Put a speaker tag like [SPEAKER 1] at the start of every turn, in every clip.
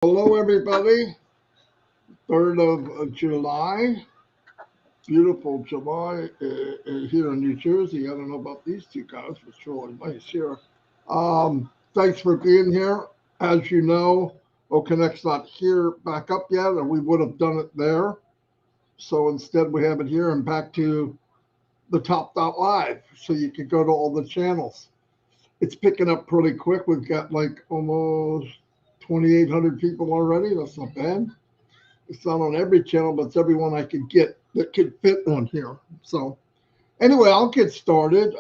[SPEAKER 1] Hello, everybody. 3rd of July. Beautiful July here in New Jersey. I don't know about these two guys, but it's really nice here. Thanks for being here. As you know, OConnect's not here back up yet, and we would have done it there. So instead, we have it here and back to the top.live so you can go to all the channels. It's picking up pretty quick. We've got like almost 2,800 people already. That's not bad. It's not on every channel, but it's everyone I could get that could fit on here. So anyway, I'll get started.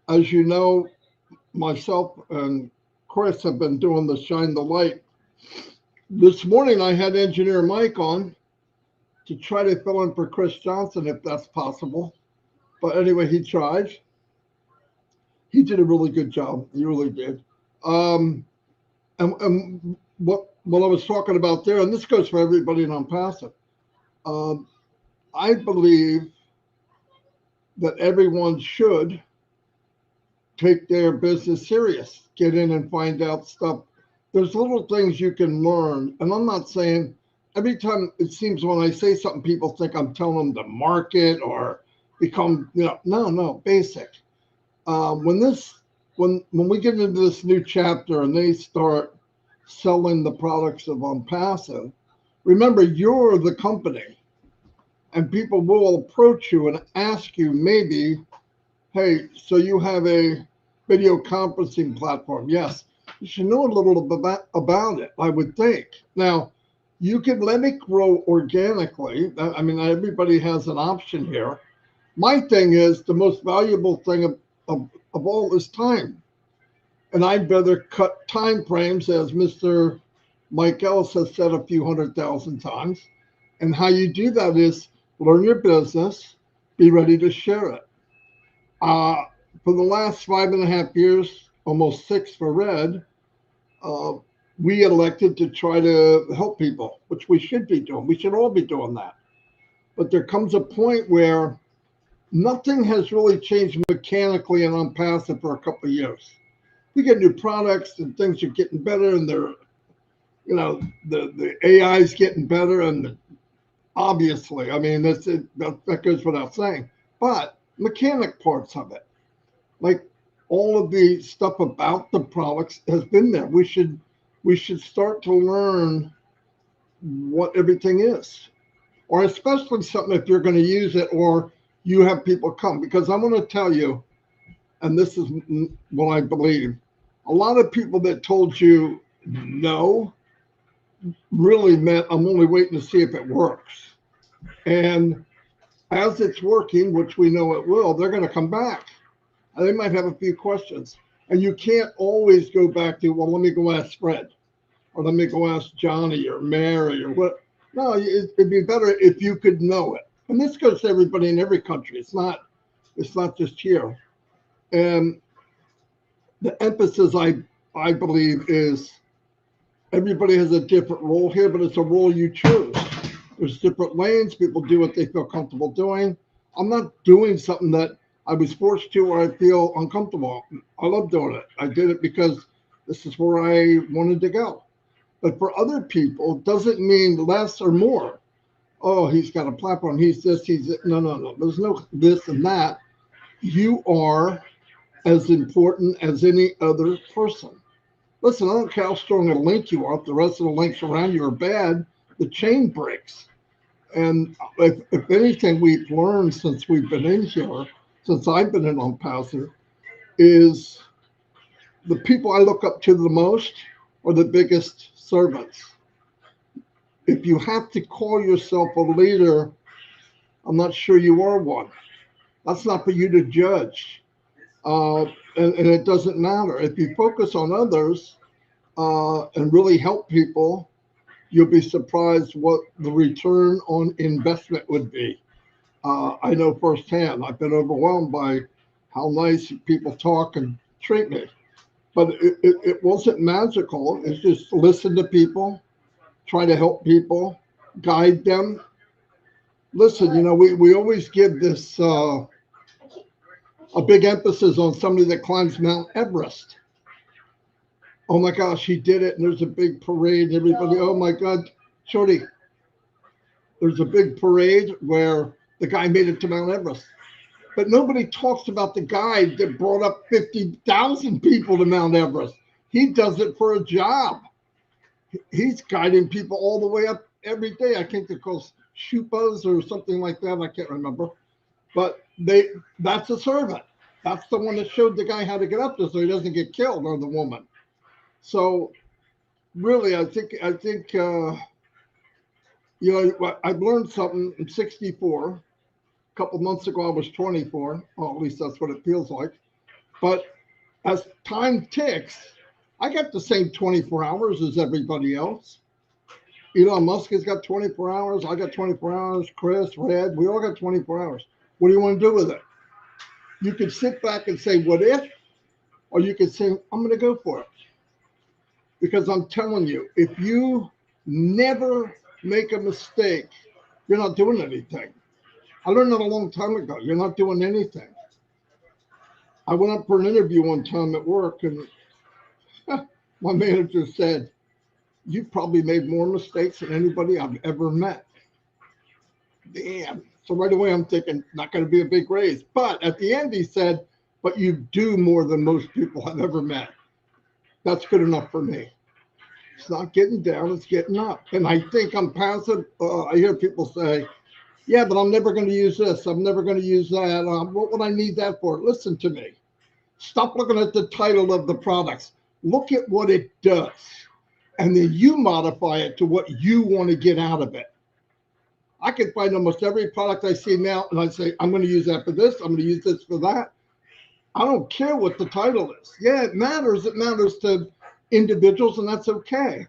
[SPEAKER 1] As you know, myself and Chris have been doing the Shine the Light. This morning I had engineer Mike on to try to fill in for Chris Johnson if that's possible. But anyway, he tried. He did a really good job. He really did. And what I was talking about there, and this goes for everybody in ONPASSIVE, I believe that everyone should take their business serious, get in and find out stuff. There's little things you can learn. And I'm not saying every time it seems when I say something, people think I'm telling them to market or become, no, basic. When we get into this new chapter and they start selling the products of ONPASSIVE, remember you're the company, and people will approach you and ask you maybe, hey, so you have a video conferencing platform? Yes, you should know a little bit about it, I would think. Now, you can let it grow organically. I mean, everybody has an option here. My thing is the most valuable thing of all is time. And I'd rather cut time frames, as Mr. Mike Ellis has said a few 100,000 times. And how you do that is learn your business, be ready to share it. For the last 5.5 years, almost 6 for Red, we elected to try to help people, which we should be doing. We should all be doing that. But there comes a point where nothing has really changed mechanically in ONPASSIVE for a couple of years. We get new products and things are getting better, and they're, the AI is getting better, and obviously, I mean, that goes without saying. But mechanic parts of it, like all of the stuff about the products, has been there. We should start to learn what everything is, or especially something if you're going to use it or you have people come. Because I'm going to tell you, and this is what I believe, a lot of people that told you no really meant I'm only waiting to see if it works. And as it's working, which we know it will, they're going to come back. And they might have a few questions. And you can't always go back to, well, let me go ask Fred, or let me go ask Johnny or Mary or what. No, it'd be better if you could know it. And this goes to everybody in every country. It's not just here. And the emphasis, I believe, is everybody has a different role here, but it's a role you choose. There's different lanes. People do what they feel comfortable doing. I'm not doing something that I was forced to or I feel uncomfortable. I love doing it. I did it because this is where I wanted to go. But for other people, it doesn't mean less or more. Oh, he's got a platform. He's this, he's that. No. There's no this and that. You are as important as any other person. Listen, I don't care how strong a link you are. If the rest of the links around you are bad, the chain breaks. And if anything we've learned since we've been in here, since I've been in ONPASSIVE, is the people I look up to the most are the biggest servants. If you have to call yourself a leader, I'm not sure you are one. That's not for you to judge. And it doesn't matter. If you focus on others and really help people, you'll be surprised what the return on investment would be. I know firsthand. I've been overwhelmed by how nice people talk and treat me. But it wasn't magical. It's just listen to people, try to help people, guide them. Listen, we always give this a big emphasis on somebody that climbs Mount Everest. Oh my gosh, he did it, and there's a big parade, and everybody, oh my God, Shorty, there's a big parade where the guy made it to Mount Everest. But nobody talks about the guy that brought up 50,000 people to Mount Everest. He does it for a job. He's guiding people all the way up every day. I think they're called Shupas or something like that. I can't remember. But that's a servant. That's the one that showed the guy how to get up there so he doesn't get killed, or the woman. So really, I think I've learned something. I'm 64. A couple months ago, I was 24. Well, at least that's what it feels like. But as time ticks, I got the same 24 hours as everybody else. Elon Musk has got 24 hours. I got 24 hours. Chris, Red, we all got 24 hours. What do you want to do with it? You could sit back and say, what if? Or you could say, I'm going to go for it. Because I'm telling you, if you never make a mistake, you're not doing anything. I learned that a long time ago. You're not doing anything. I went up for an interview one time at work, and my manager said, you've probably made more mistakes than anybody I've ever met. Damn. So right away, I'm thinking, not going to be a big raise. But at the end, he said, but you do more than most people I've ever met. That's good enough for me. It's not getting down, it's getting up. And I think I'm passive. I hear people say, yeah, but I'm never going to use this. I'm never going to use that. What would I need that for? Listen to me. Stop looking at the title of the products. Look at what it does. And then you modify it to what you want to get out of it. I can find almost every product I see now, and I say, I'm going to use that for this. I'm going to use this for that. I don't care what the title is. Yeah, it matters. It matters to individuals, and that's okay.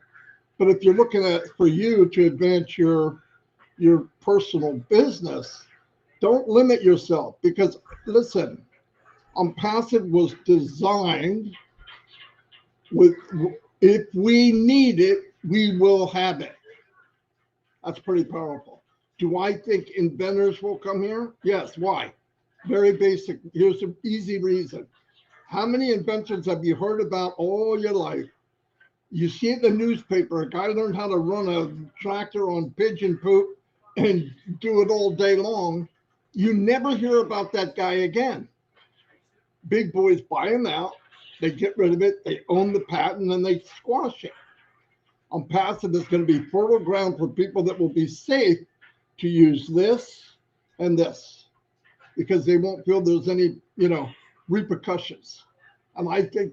[SPEAKER 1] But if you're looking at for you to advance your personal business, don't limit yourself, because listen, ONPASSIVE was designed with, if we need it, we will have it. That's pretty powerful. Do I think inventors will come here? Yes. Why? Very basic. Here's an easy reason. How many inventions have you heard about all your life? You see it in the newspaper, a guy learned how to run a tractor on pigeon poop and do it all day long. You never hear about that guy again. Big boys buy him out, they get rid of it, they own the patent, and they squash it. ONPASSIVE is going to be fertile ground for people that will be safe to use this and this, because they won't feel there's any, repercussions. And I think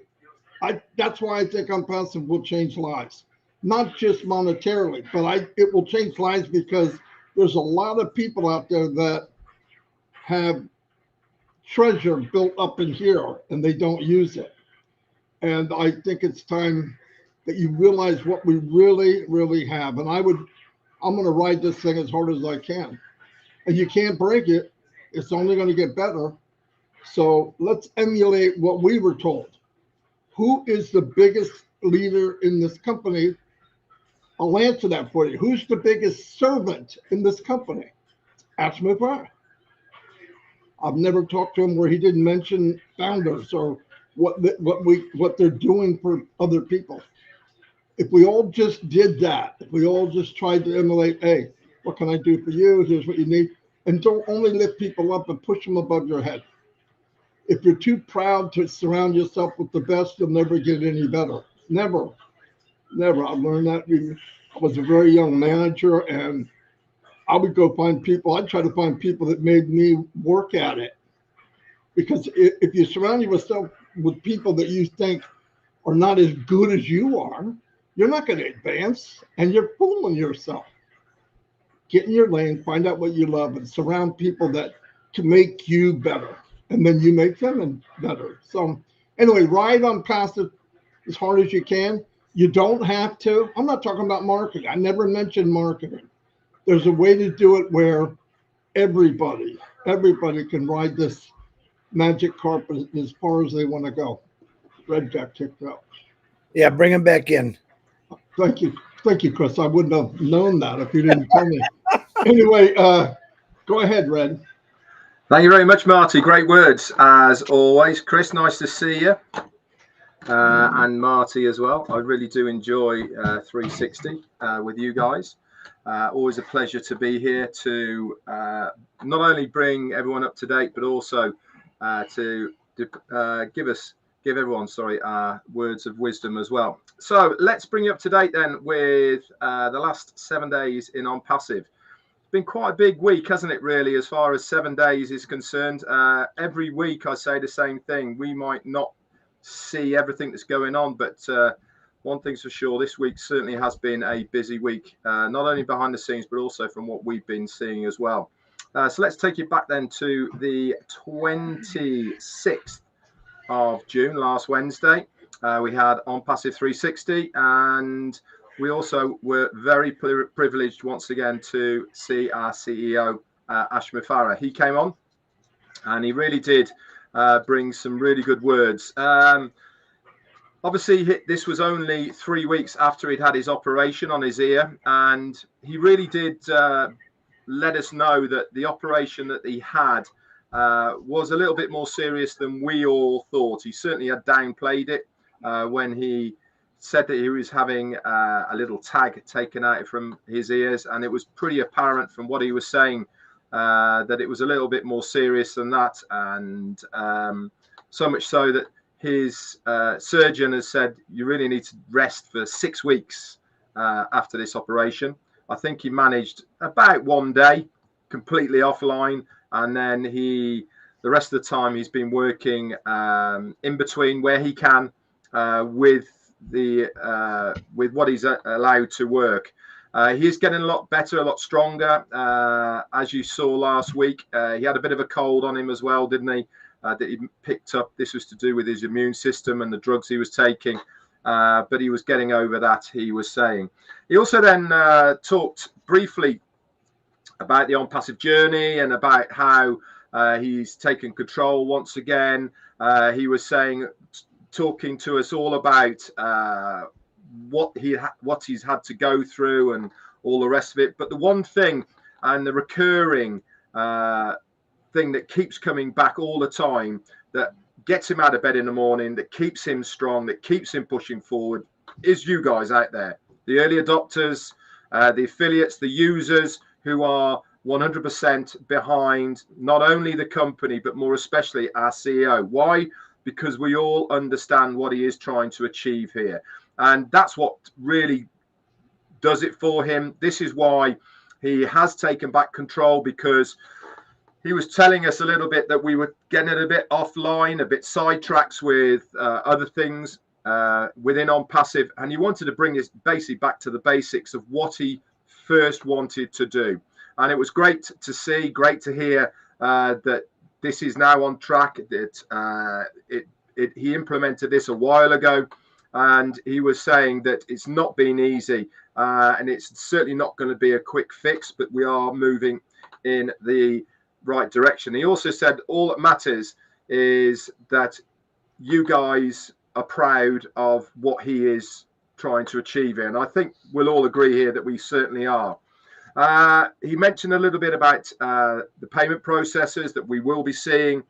[SPEAKER 1] that's why I think ONPASSIVE will change lives, not just monetarily, but it will change lives because there's a lot of people out there that have treasure built up in here and they don't use it. And I think it's time that you realize what we really, really have. And I'm going to ride this thing as hard as I can. And you can't break it. It's only going to get better. So let's emulate what we were told. Who is the biggest leader in this company? I'll answer that for you. Who's the biggest servant in this company? Ask Mufareh. I've never talked to him where he didn't mention founders or what they're doing for other people. If we all just did that, if we all just tried to emulate, hey, what can I do for you? Here's what you need. And don't only lift people up and push them above your head. If you're too proud to surround yourself with the best, you'll never get any better. Never. Never. I learned that. I was a very young manager, and I would go find people. I'd try to find people that made me work at it. Because if you surround yourself with people that you think are not as good as you are, you're not going to advance, and you're fooling yourself. Get in your lane, find out what you love, and surround people that can make you better. And then you make them better. So anyway, ride ONPASSIVE as hard as you can. You don't have to. I'm not talking about marketing. I never mentioned marketing. There's a way to do it where everybody can ride this magic carpet as far as they want to go. Red got kicked out.
[SPEAKER 2] Yeah, bring him back in.
[SPEAKER 1] Thank you, Chris. I wouldn't have known that if you didn't tell me. Anyway, go ahead, Red.
[SPEAKER 3] Thank you very much, Marty. Great words, as always. Chris, nice to see you. and Marty as well. I really do enjoy 360 with you guys. Always a pleasure to be here to not only bring everyone up to date, but also to give everyone, words of wisdom as well. So let's bring you up to date then with the last 7 days in ONPASSIVE. It's been quite a big week, hasn't it, really, as far as 7 days is concerned. Every week I say the same thing. We might not see everything that's going on, but one thing's for sure, this week certainly has been a busy week, not only behind the scenes, but also from what we've been seeing as well. So let's take you back then to the 26th of June, last Wednesday. We had ONPASSIVE 360, and we also were very privileged once again to see our CEO, Mufareh. He came on and he really did bring some really good words. Obviously, this was only 3 weeks after he'd had his operation on his ear, and he really did let us know that the operation that he had was a little bit more serious than we all thought. He certainly had downplayed it when he said that he was having a little tag taken out from his ears, and it was pretty apparent from what he was saying that it was a little bit more serious than that, and so much so that his surgeon has said you really need to rest for 6 weeks after this operation. I think he managed about 1 day completely offline, and then the rest of the time he's been working in between where he can with what he's allowed to work. He is getting a lot better, a lot stronger. As you saw last week, he had a bit of a cold on him as well, didn't he? That he picked up. This was to do with his immune system and the drugs he was taking. But he was getting over that, he was saying. He also then talked briefly about the ONPASSIVE journey and about how he's taken control once again. He was talking to us all about what he's had to go through and all the rest of it. But the one thing and the recurring thing that keeps coming back all the time, that gets him out of bed in the morning, that keeps him strong, that keeps him pushing forward, is you guys out there, the early adopters, the affiliates, the users who are 100% behind not only the company, but more especially our CEO. Why? Because we all understand what he is trying to achieve here. And that's what really does it for him. This is why he has taken back control, because he was telling us a little bit that we were getting a bit offline, a bit sidetracked with other things within ONPASSIVE, and he wanted to bring us basically back to the basics of what he first wanted to do. And it was great to see, great to hear that this is now on track, that he implemented this a while ago, and he was saying that it's not been easy, and it's certainly not going to be a quick fix, but we are moving in the right direction. He also said all that matters is that you guys are proud of what he is trying to achieve here, and I think we'll all agree here that we certainly are. He mentioned a little bit about the payment processors, that we will be seeing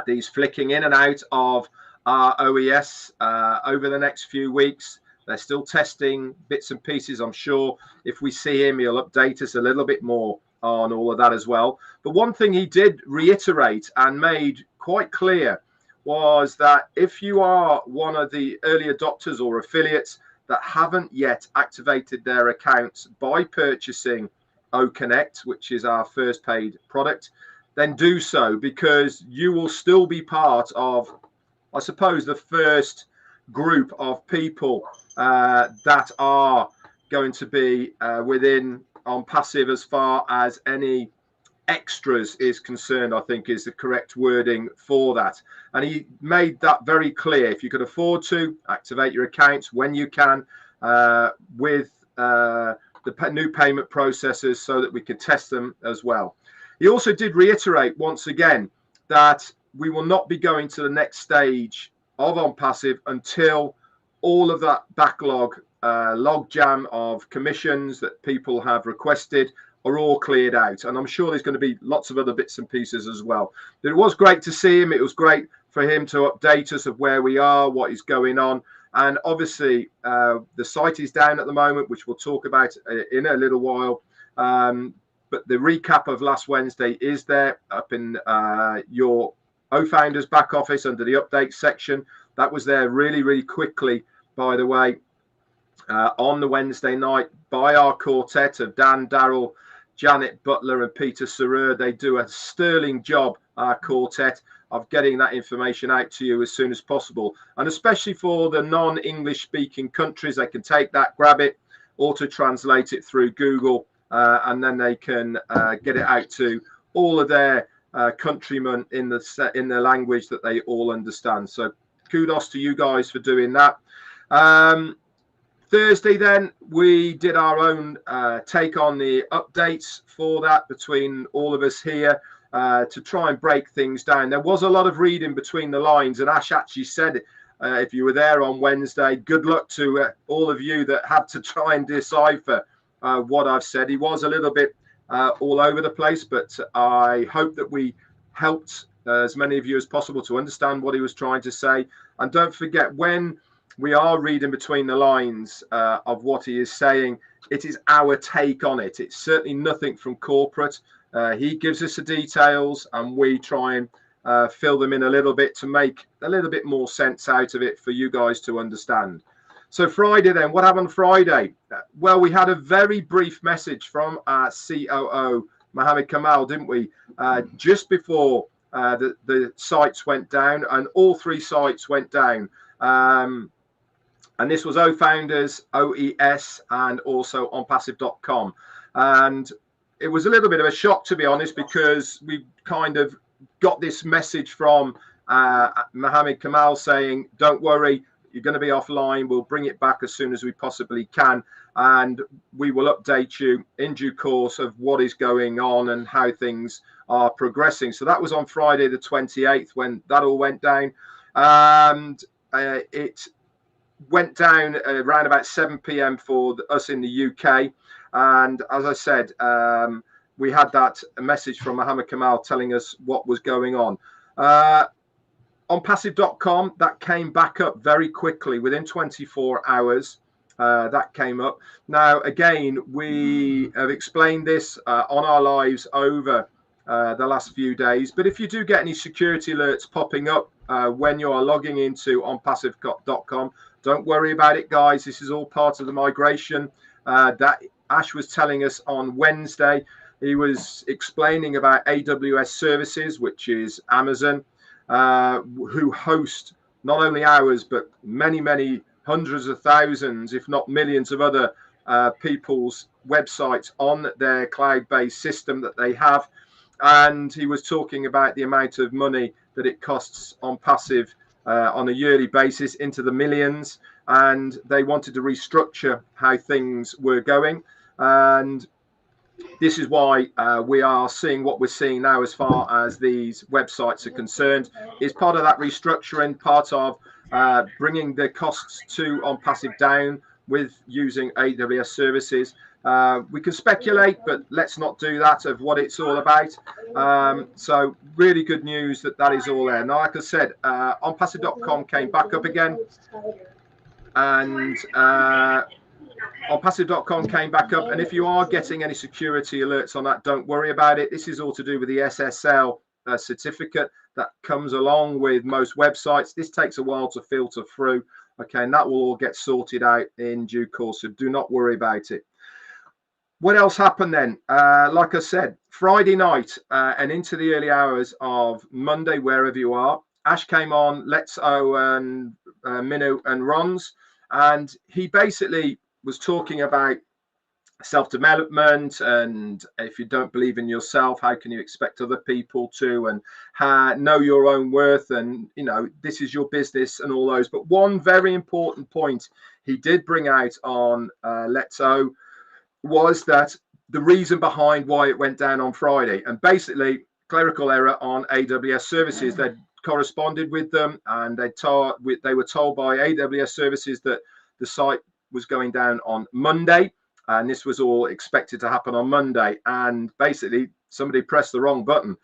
[SPEAKER 3] these flicking in and out of our OES over the next few weeks. They're still testing bits and pieces. I'm sure if we see him, he'll update us a little bit more on all of that as well. But one thing he did reiterate and made quite clear was that if you are one of the early adopters or affiliates that haven't yet activated their accounts by purchasing OConnect, which is our first paid product, then do so, because you will still be part of, I suppose, the first group of people that are going to be within ONPASSIVE as far as any extras is concerned, I think is the correct wording for that. And he made that very clear. If you could afford to, activate your accounts when you can with the new payment processors so that we could test them as well. He also did reiterate once again that we will not be going to the next stage of ONPASSIVE until all of that backlog, logjam of commissions that people have requested are all cleared out. And I'm sure there's going to be lots of other bits and pieces as well. But it was great to see him. It was great for him to update us of where we are, what is going on. And obviously, the site is down at the moment, which we'll talk about in a little while. But the recap of last Wednesday is there up in your OFounders back office under the update section. That was there really, really quickly, by the way, on the Wednesday night by our quartet of Dan, Daryl, Janet Butler and Peter Sarer. They do a sterling job, our quartet, of getting that information out to you as soon as possible. And especially for the non-English speaking countries, they can take that, grab it, auto-translate it through Google, and then they can get it out to all of their countrymen in the language that they all understand. So kudos to you guys for doing that. Thursday, then, we did our own take on the updates for that between all of us here to try and break things down. There was a lot of reading between the lines, and Ash actually said, if you were there on Wednesday, good luck to all of you that had to try and decipher what I've said. He was a little bit all over the place, but I hope that we helped as many of you as possible to understand what he was trying to say. And don't forget, when we are reading between the lines of what he is saying, it is our take on it. It's certainly nothing from corporate. He gives us the details and we try and fill them in a little bit to make a little bit more sense out of it for you guys to understand. So Friday then, what happened Friday? Well, we had a very brief message from our COO, Mohammed Kamal, didn't we? Just before the sites went down, and all three sites went down. And this was OFounders, OES, and also ONPASSIVE.com. And it was a little bit of a shock, to be honest, because we kind of got this message from Mohammed Kamal saying, don't worry, you're going to be offline. We'll bring it back as soon as we possibly can. And we will update you in due course of what is going on and how things are progressing. So that was on Friday, the 28th, when that all went down. And it went down around about 7 p.m. for us in the UK. And as I said, we had that message from Mohammed Kamal telling us what was going on. On passive.com, that came back up very quickly within 24 hours. That came up. Now, again, we have explained this on our lives over the last few days. But if you do get any security alerts popping up when you are logging into onpassive.com, don't worry about it, guys. This is all part of the migration that Ash was telling us on Wednesday. He was explaining about AWS services, which is Amazon, who host not only ours, but many, many hundreds of thousands, if not millions of other people's websites on their cloud-based system that they have. And he was talking about the amount of money that it costs on Passive on a yearly basis, into the millions. And they wanted to restructure how things were going. And this is why we are seeing what we're seeing now as far as these websites are concerned. Is part of that restructuring, part of bringing the costs to OnPassive down with using AWS services. We can speculate, but let's not do that, of what it's all about. So really good news that that is all there. Now, like I said, onpassive.com came back up again, and onpassive.com came back up. And if you are getting any security alerts on that, don't worry about it. This is all to do with the SSL certificate that comes along with most websites. This takes a while to filter through. Okay, and that will all get sorted out in due course, so do not worry about it. What else happened then? Like I said, Friday night and into the early hours of Monday, wherever you are, Ash came on, Let's O and Minu and Ron's, and he basically was talking about self-development, and if you don't believe in yourself, how can you expect other people to, and know your own worth, and you know, this is your business and all those. But one very important point he did bring out on Let's O was that the reason behind why it went down on Friday, and basically clerical error on AWS services. They corresponded with them, and they were told by AWS services that the site was going down on Monday, and this was all expected to happen on Monday, and basically somebody pressed the wrong button,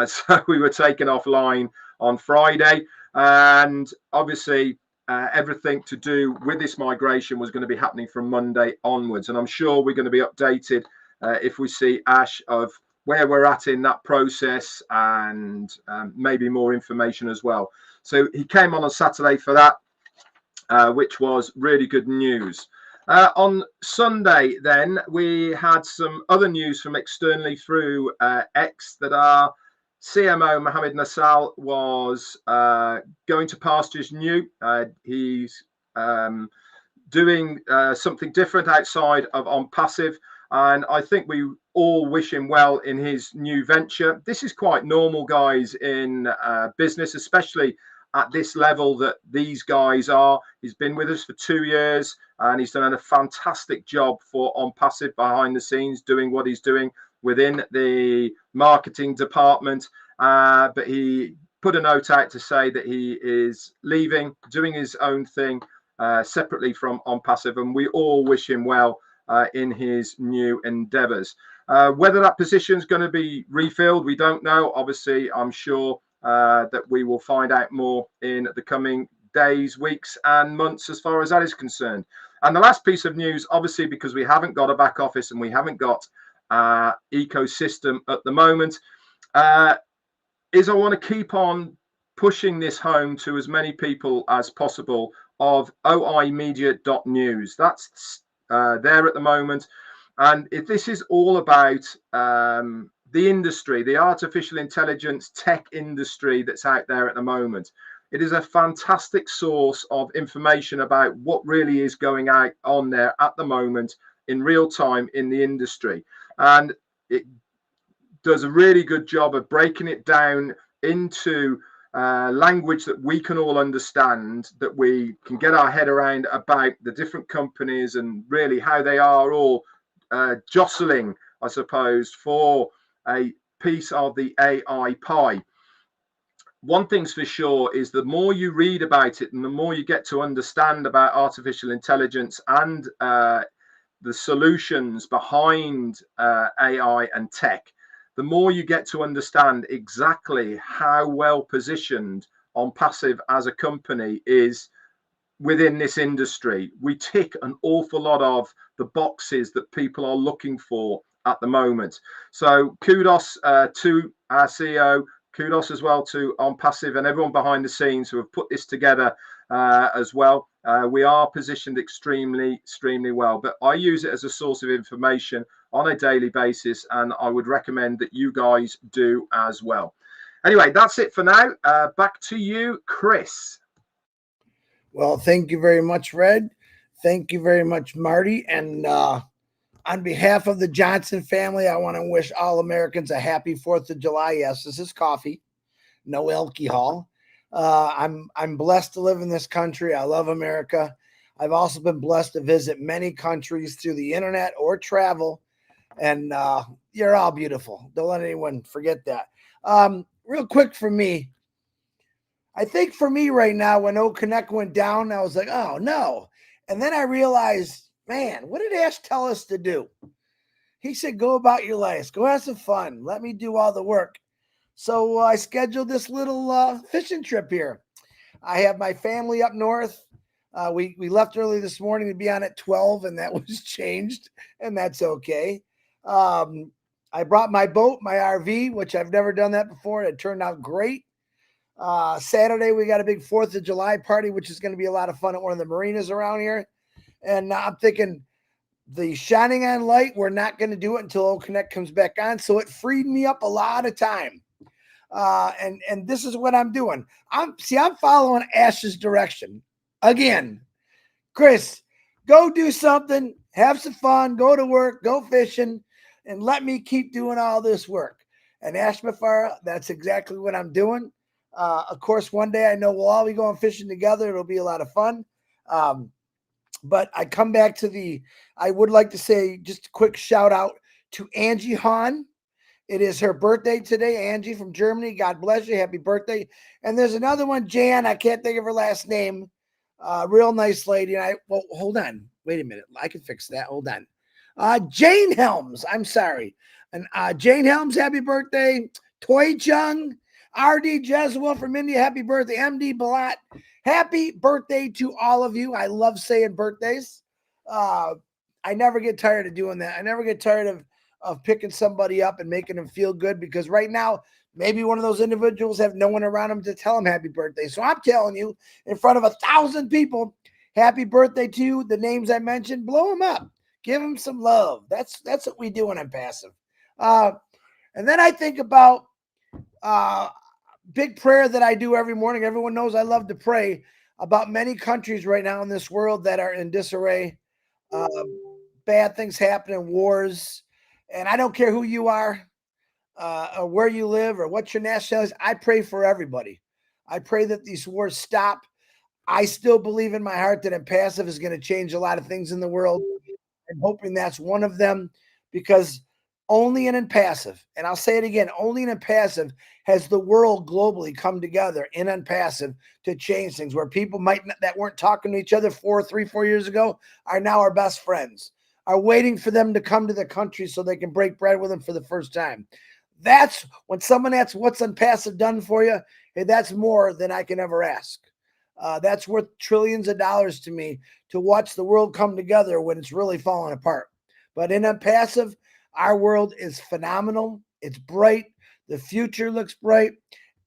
[SPEAKER 3] so we were taken offline on Friday. And obviously, everything to do with this migration was going to be happening from Monday onwards. And I'm sure we're going to be updated if we see Ash of where we're at in that process, and maybe more information as well. So he came on Saturday for that, which was really good news. On Sunday, then, we had some other news from externally through X that our CMO, Mohammed Nassal, was going to pastures new. He's doing something different outside of ONPASSIVE, and I think we all wish him well in his new venture. This is quite normal, guys, in business, especially at this level that these guys are. He's been with us for 2 years, and he's done a fantastic job for ONPASSIVE behind the scenes, doing what he's doing within the marketing department. But he put a note out to say that he is leaving, doing his own thing separately from ONPASSIVE, and we all wish him well in his new endeavors. Whether that position is going to be refilled, we don't know. Obviously, I'm sure that we will find out more in the coming days, weeks, and months as far as that is concerned. And the last piece of news, obviously, because we haven't got a back office and we haven't got ecosystem at the moment, is I want to keep on pushing this home to as many people as possible of oimedia.news. That's there at the moment. And if this is all about the industry, the artificial intelligence tech industry that's out there at the moment, it is a fantastic source of information about what really is going on there at the moment in real time in the industry. And it does a really good job of breaking it down into language that we can all understand, that we can get our head around about the different companies and really how they are all jostling, I suppose, for a piece of the AI pie. One thing's for sure is the more you read about it and the more you get to understand about artificial intelligence and the solutions behind AI and tech, the more you get to understand exactly how well positioned ONPASSIVE as a company is within this industry. We tick an awful lot of the boxes that people are looking for at the moment. So kudos to our CEO, kudos as well to ONPASSIVE and everyone behind the scenes who have put this together as well. We are positioned extremely well, but I use it as a source of information on a daily basis, and I would recommend that you guys do as well. Anyway, that's it for now. Back to you, Chris.
[SPEAKER 2] Well, thank you very much, Red. Thank you very much, Marty. And on behalf of the Johnson family, I want to wish all Americans a happy 4th of July. Yes, this is coffee, no alcohol. I'm blessed to live in this country. I love America. I've also been blessed to visit many countries through the internet or travel. And you're all beautiful. Don't let anyone forget that. Real quick for me, I think for me right now, when OConnect went down, I was like, oh, no. And then I realized, man, what did Ash tell us to do? He said, go about your life. Go have some fun. Let me do all the work. So I scheduled this little fishing trip here. I have my family up north. We left early this morning to be on at 12, and that was changed, and that's okay. I brought my boat, my RV, which I've never done that before. It turned out great. Saturday, we got a big 4th of July party, which is going to be a lot of fun at one of the marinas around here. And I'm thinking the shining on light, we're not going to do it until OConnect comes back on. So it freed me up a lot of time. And this is what I'm doing. I'm following Ash's direction. Again, Chris, go do something, have some fun, go to work, go fishing, and let me keep doing all this work. And Ash Mufareh, that's exactly what I'm doing. Of course, one day I know we'll all be going fishing together. It'll be a lot of fun. But I come back to I would like to say just a quick shout out to Angie Hahn. It is her birthday today, Angie from Germany. God bless you. Happy birthday. And there's another one, Jan. I can't think of her last name. Real nice lady. And hold on. Wait a minute. I can fix that. Hold on. Jane Helms. I'm sorry. And Jane Helms, happy birthday. Toy Chung. RD Jeswell from India, happy birthday. MD Balat, happy birthday to all of you. I love saying birthdays. I never get tired of doing that. I never get tired of picking somebody up and making them feel good, because right now, maybe one of those individuals have no one around them to tell them happy birthday. So I'm telling you, in front of 1,000 people, happy birthday to you. The names I mentioned, blow them up. Give them some love. That's what we do when I'm passive. And then I think about big prayer that I do every morning. Everyone knows I love to pray about many countries right now in this world that are in disarray. Bad things happening, wars. And I don't care who you are, or where you live, or what your nationality is. I pray for everybody. I pray that these wars stop. I still believe in my heart that ONPASSIVE is going to change a lot of things in the world. I'm hoping that's one of them, because only in ONPASSIVE, and I'll say it again, only in ONPASSIVE has the world globally come together in ONPASSIVE to change things, where people that weren't talking to each other 4 years ago are now our best friends, are waiting for them to come to their country so they can break bread with them for the first time. That's when someone asks, what's ONPASSIVE done for you? Hey, that's more than I can ever ask. That's worth trillions of dollars to me, to watch the world come together when it's really falling apart. But in ONPASSIVE, our world is phenomenal. It's bright. The future looks bright.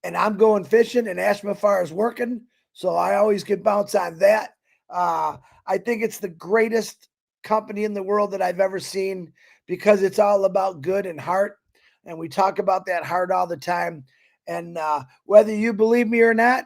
[SPEAKER 2] And I'm going fishing, and Ash Mufareh is working. So I always can bounce on that. I think it's the greatest company in the world that I've ever seen, because it's all about good and heart. And we talk about that heart all the time. And whether you believe me or not,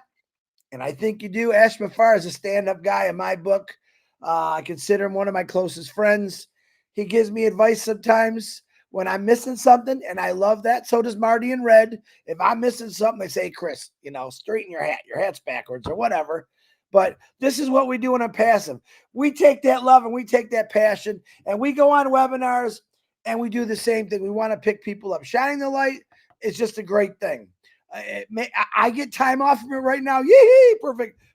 [SPEAKER 2] and I think you do, Ash Mufareh is a stand-up guy in my book. I consider him one of my closest friends. He gives me advice sometimes when I'm missing something, and I love that. So does Marty and Red. If I'm missing something, they say, Chris, straighten your hat. Your hat's backwards or whatever. But this is what we do in ONPASSIVE. We take that love and we take that passion, and we go on webinars, and we do the same thing. We want to pick people up. Shining the light is just a great thing. I get time off from it right now. Yee!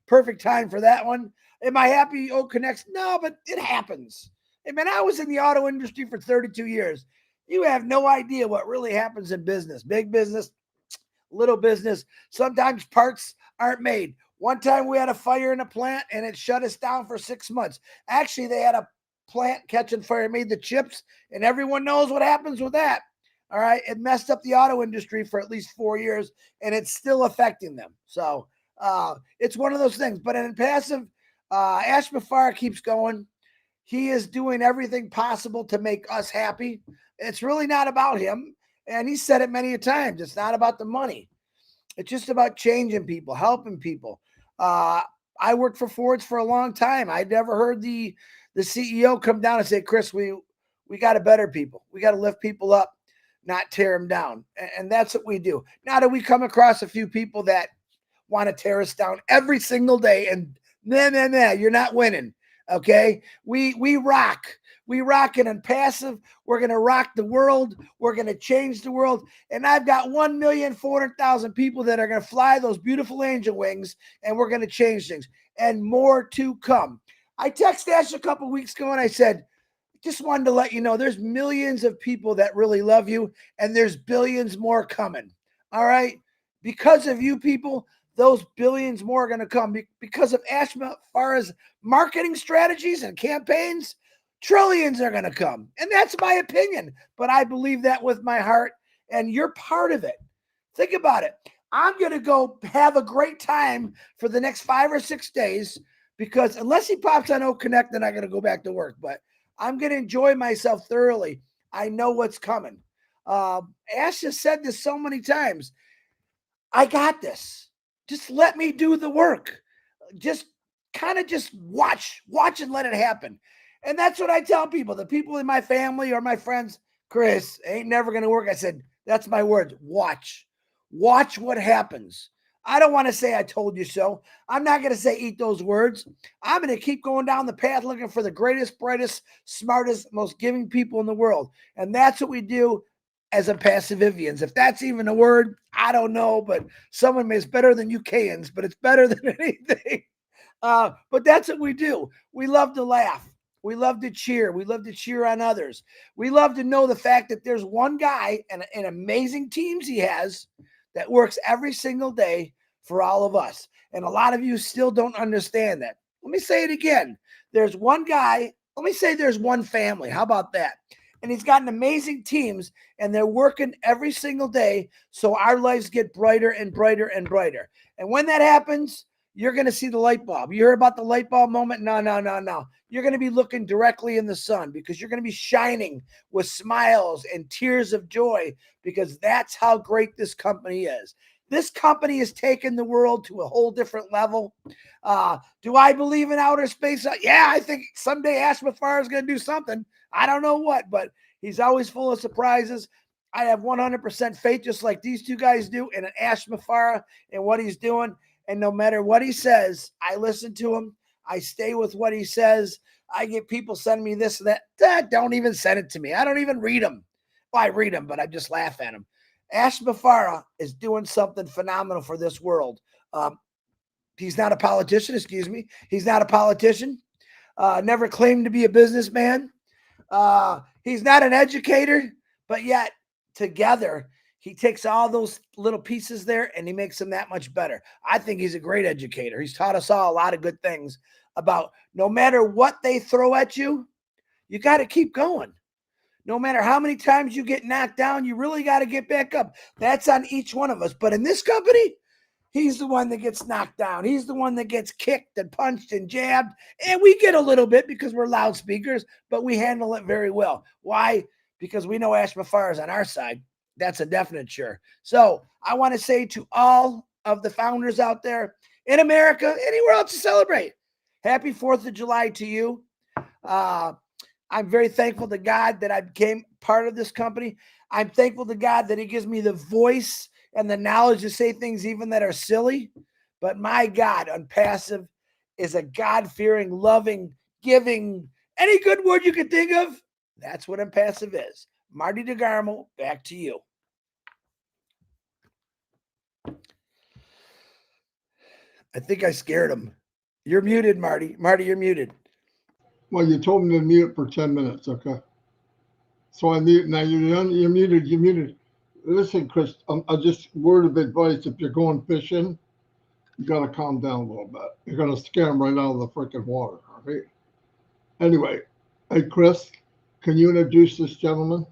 [SPEAKER 2] Perfect time for that one. Am I happy OConnect? No, but it happens. Hey, man, I was in the auto industry for 32 years. You have no idea what really happens in business. Big business, little business. Sometimes parts aren't made. One time we had a fire in a plant, and it shut us down for 6 months. Actually, they had a plant catching fire, made the chips, and everyone knows what happens with that. All right. It messed up the auto industry for at least 4 years, and it's still affecting them. So it's one of those things. But in ONPASSIVE, Ash Mufareh keeps going. He is doing everything possible to make us happy. It's really not about him. And he said it many a times. It's not about the money. It's just about changing people, helping people. I worked for Fords for a long time. I'd never heard the CEO come down and say, Chris, we got to better people. We got to lift people up, not tear them down. And that's what we do. Now that we come across a few people that want to tear us down every single day, and nah, you're not winning. Okay. We rock. We rock in ONPASSIVE. We're going to rock the world. We're going to change the world. And I've got 1,400,000 people that are going to fly those beautiful angel wings, and we're going to change things, and more to come. I texted Ash a couple weeks ago, and I said, just wanted to let you know there's millions of people that really love you, and there's billions more coming. All right. Because of you people, those billions more are going to come. Because of Ash Mufareh's marketing strategies and campaigns, trillions are going to come. And that's my opinion. But I believe that with my heart, and you're part of it. Think about it. I'm going to go have a great time for the next 5 or 6 days, because unless he pops on OConnect, then I'm going to go back to work. But I'm going to enjoy myself thoroughly. I know what's coming. Ash has said this so many times. I got this. Just let me do the work. Just watch and let it happen. And that's what I tell people. The people in my family or my friends, Chris, ain't never going to work. I said, that's my words. Watch what happens. I don't want to say I told you so. I'm not going to say eat those words. I'm going to keep going down the path looking for the greatest, brightest, smartest, most giving people in the world. And that's what we do as ONPASSIVians. If that's even a word, I don't know, but someone may is better than UKians, but it's better than anything. But that's what we do. We love to laugh. We love to cheer. We love to cheer on others. We love to know the fact that there's one guy and amazing teams he has that works every single day for all of us. And a lot of you still don't understand that. Let me say it again. There's one guy, let me say there's one family. How about that? And he's got an amazing teams, and they're working every single day so our lives get brighter and brighter and brighter. And when that happens, you're going to see the light bulb. You heard about the light bulb moment? No. You're going to be looking directly in the sun because you're going to be shining with smiles and tears of joy because that's how great this company is. This company has taken the world to a whole different level. Do I believe in outer space? Yeah, I think someday Ash Mufareh is going to do something. I don't know what, but he's always full of surprises. I have 100% faith, just like these two guys do, in Ash Mufareh and what he's doing. And no matter what he says, I listen to him. I stay with what he says. I get people sending me this and that. Don't even send it to me. I don't even read them. Well, I read them, but I just laugh at them. Ash Mufareh is doing something phenomenal for this world. He's not a politician, excuse me. He's not a politician. Never claimed to be a businessman. He's not an educator, but yet together he takes all those little pieces there and he makes them that much better. I think he's a great educator. He's taught us all a lot of good things about no matter what they throw at you, you got to keep going. No matter how many times you get knocked down, you really got to get back up. That's on each one of us. But in this company, he's the one that gets knocked down. He's the one that gets kicked and punched and jabbed. And we get a little bit because we're loudspeakers, but we handle it very well. Why? Because we know Ash Mufareh is on our side. That's a definite sure. So I want to say to all of the founders out there in America, anywhere else to celebrate, happy 4th of July to you. I'm very thankful to God that I became part of this company. I'm thankful to God that he gives me the voice and the knowledge to say things even that are silly. But my God, ONPASSIVE is a God-fearing, loving, giving, any good word you can think of. That's what ONPASSIVE is. Marty DeGarmo, back to you. I think I scared him. You're muted, Marty. Marty, you're muted.
[SPEAKER 1] Well, you told me to mute for 10 minutes, okay? So I mute. Now you're muted. You're muted. Listen, Chris, I just word of advice. If you're going fishing, you got to calm down a little bit. You're going to scare them right out of the freaking water, all right? Anyway, hey, Chris, can you introduce this gentleman?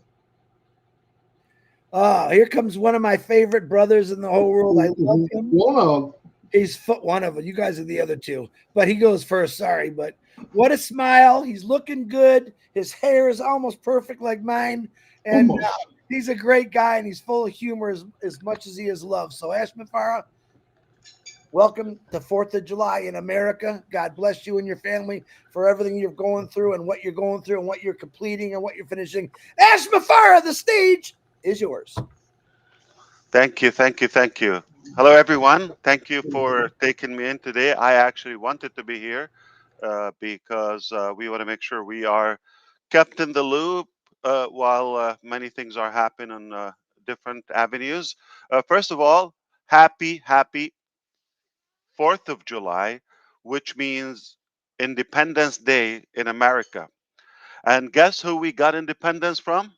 [SPEAKER 2] Here comes one of my favorite brothers in the whole world. I love him.
[SPEAKER 1] One of.
[SPEAKER 2] He's one of them. You guys are the other two, but he goes first. Sorry, but what a smile. He's looking good. His hair is almost perfect like mine. And he's a great guy, and he's full of humor as much as he is love. So Ash Mufareh, welcome to 4th of July in America. God bless you and your family for everything you're going through and what you're going through and what you're completing and what you're finishing. Ash Mufareh, the stage is yours.
[SPEAKER 4] Thank you. Hello, everyone. Thank you for taking me in today. I actually wanted to be here because we want to make sure we are kept in the loop while many things are happening on different avenues. First of all, happy 4th of July, which means Independence Day in America. And guess who we got independence from?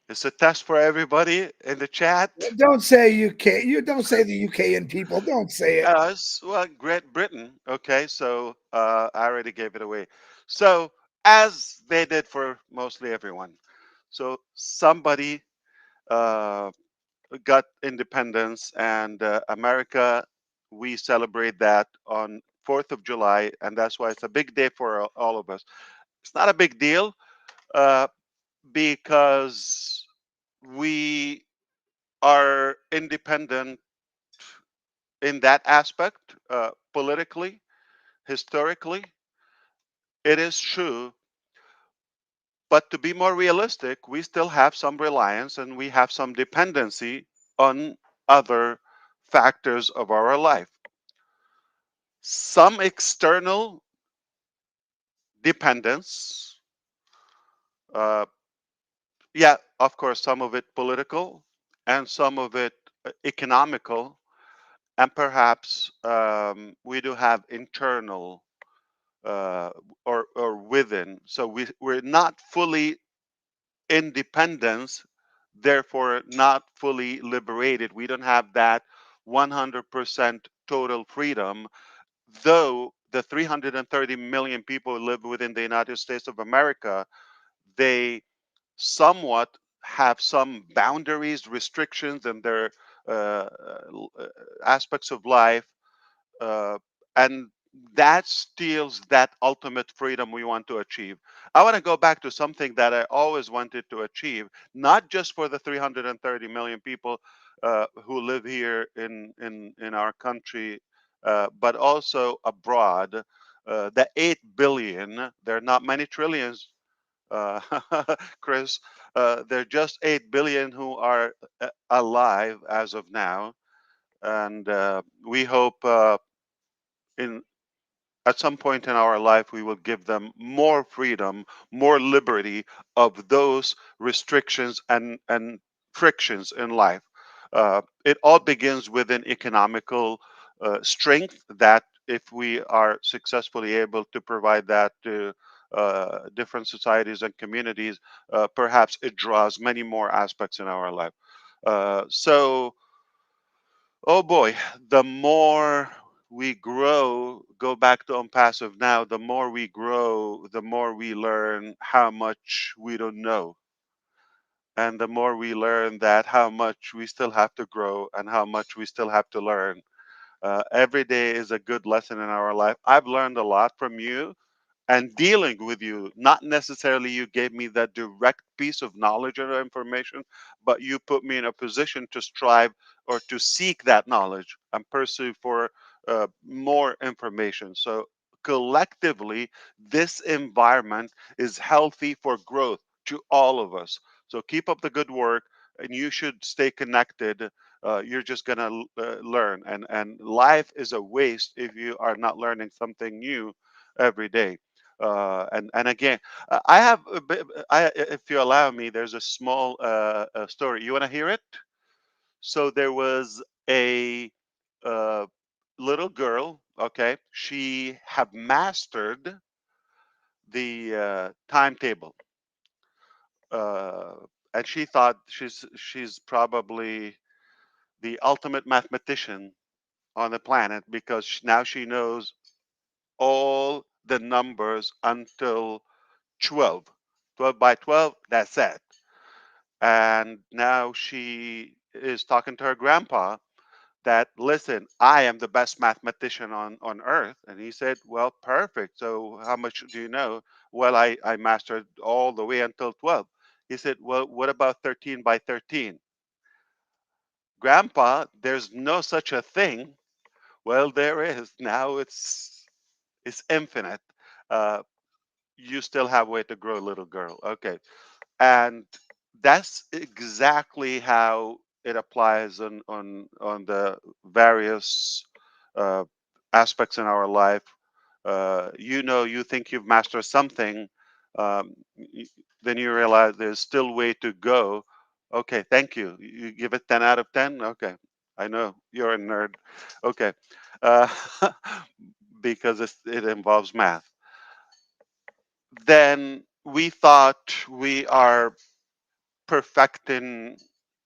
[SPEAKER 4] It's a test for everybody in the chat.
[SPEAKER 2] Don't say UK. You don't say the UKN people. Don't say it.
[SPEAKER 4] Well, Great Britain. Okay, so I already gave it away. So as they did for mostly everyone. So somebody got independence, and America, we celebrate that on 4th of July, and that's why it's a big day for all of us. It's not a big deal because we are independent in that aspect, politically, historically. It is true. But to be more realistic, we still have some reliance and we have some dependency on other factors of our life. Some external dependence, yeah, of course, some of it political and some of it economical, and perhaps we do have internal or within. So we're not fully independence therefore not fully liberated. We don't have that 100% total freedom, though the 330 million people who live within the United States of America, they somewhat have some boundaries, restrictions, and their uh, aspects of life, uh, and that steals that ultimate freedom we want to achieve. I want to go back to something that I always wanted to achieve, not just for the 330 million people who live here in our country, but also abroad. The 8 billion, there are not many trillions, uh, Chris. There are just 8 billion who are alive as of now. And we hope in at some point in our life we will give them more freedom, more liberty of those restrictions and frictions in life. It all begins with an economical strength that, if we are successfully able to provide that to different societies and communities, perhaps it draws many more aspects in our life. So oh boy, the more we grow, go back to ONPASSIVE now, the more we grow, the more we learn how much we don't know. And the more we learn that how much we still have to grow and how much we still have to learn. Every day is a good lesson in our life. I've learned a lot from you and dealing with you. Not necessarily you gave me that direct piece of knowledge or information, but you put me in a position to strive or to seek that knowledge and pursue for more information. So collectively, this environment is healthy for growth to all of us. So keep up the good work, and you should stay connected. You're just gonna learn, and life is a waste if you are not learning something new every day. And again, I have if you allow me, there's a small story. You want to hear it? So there was a uh, little girl. Okay, she have mastered the timetable, uh, and she thought she's probably the ultimate mathematician on the planet, because now she knows all the numbers until 12. 12 by 12, that's it. And now she is talking to her grandpa that, listen, I am the best mathematician on earth. And he said, well, perfect. So how much do you know? Well, I mastered all the way until 12. He said, well, what about 13 by 13? Grandpa, there's no such a thing. Well, there is. Now it's infinite. Uh, you still have way to grow, little girl. Okay. And that's exactly how it applies on the various uh, aspects in our life. You think you've mastered something, um, then you realize there's still way to go. Okay, thank you. You give it 10 out of 10. Okay, I know you're a nerd. Okay, uh, because it involves math. Then we thought we are perfecting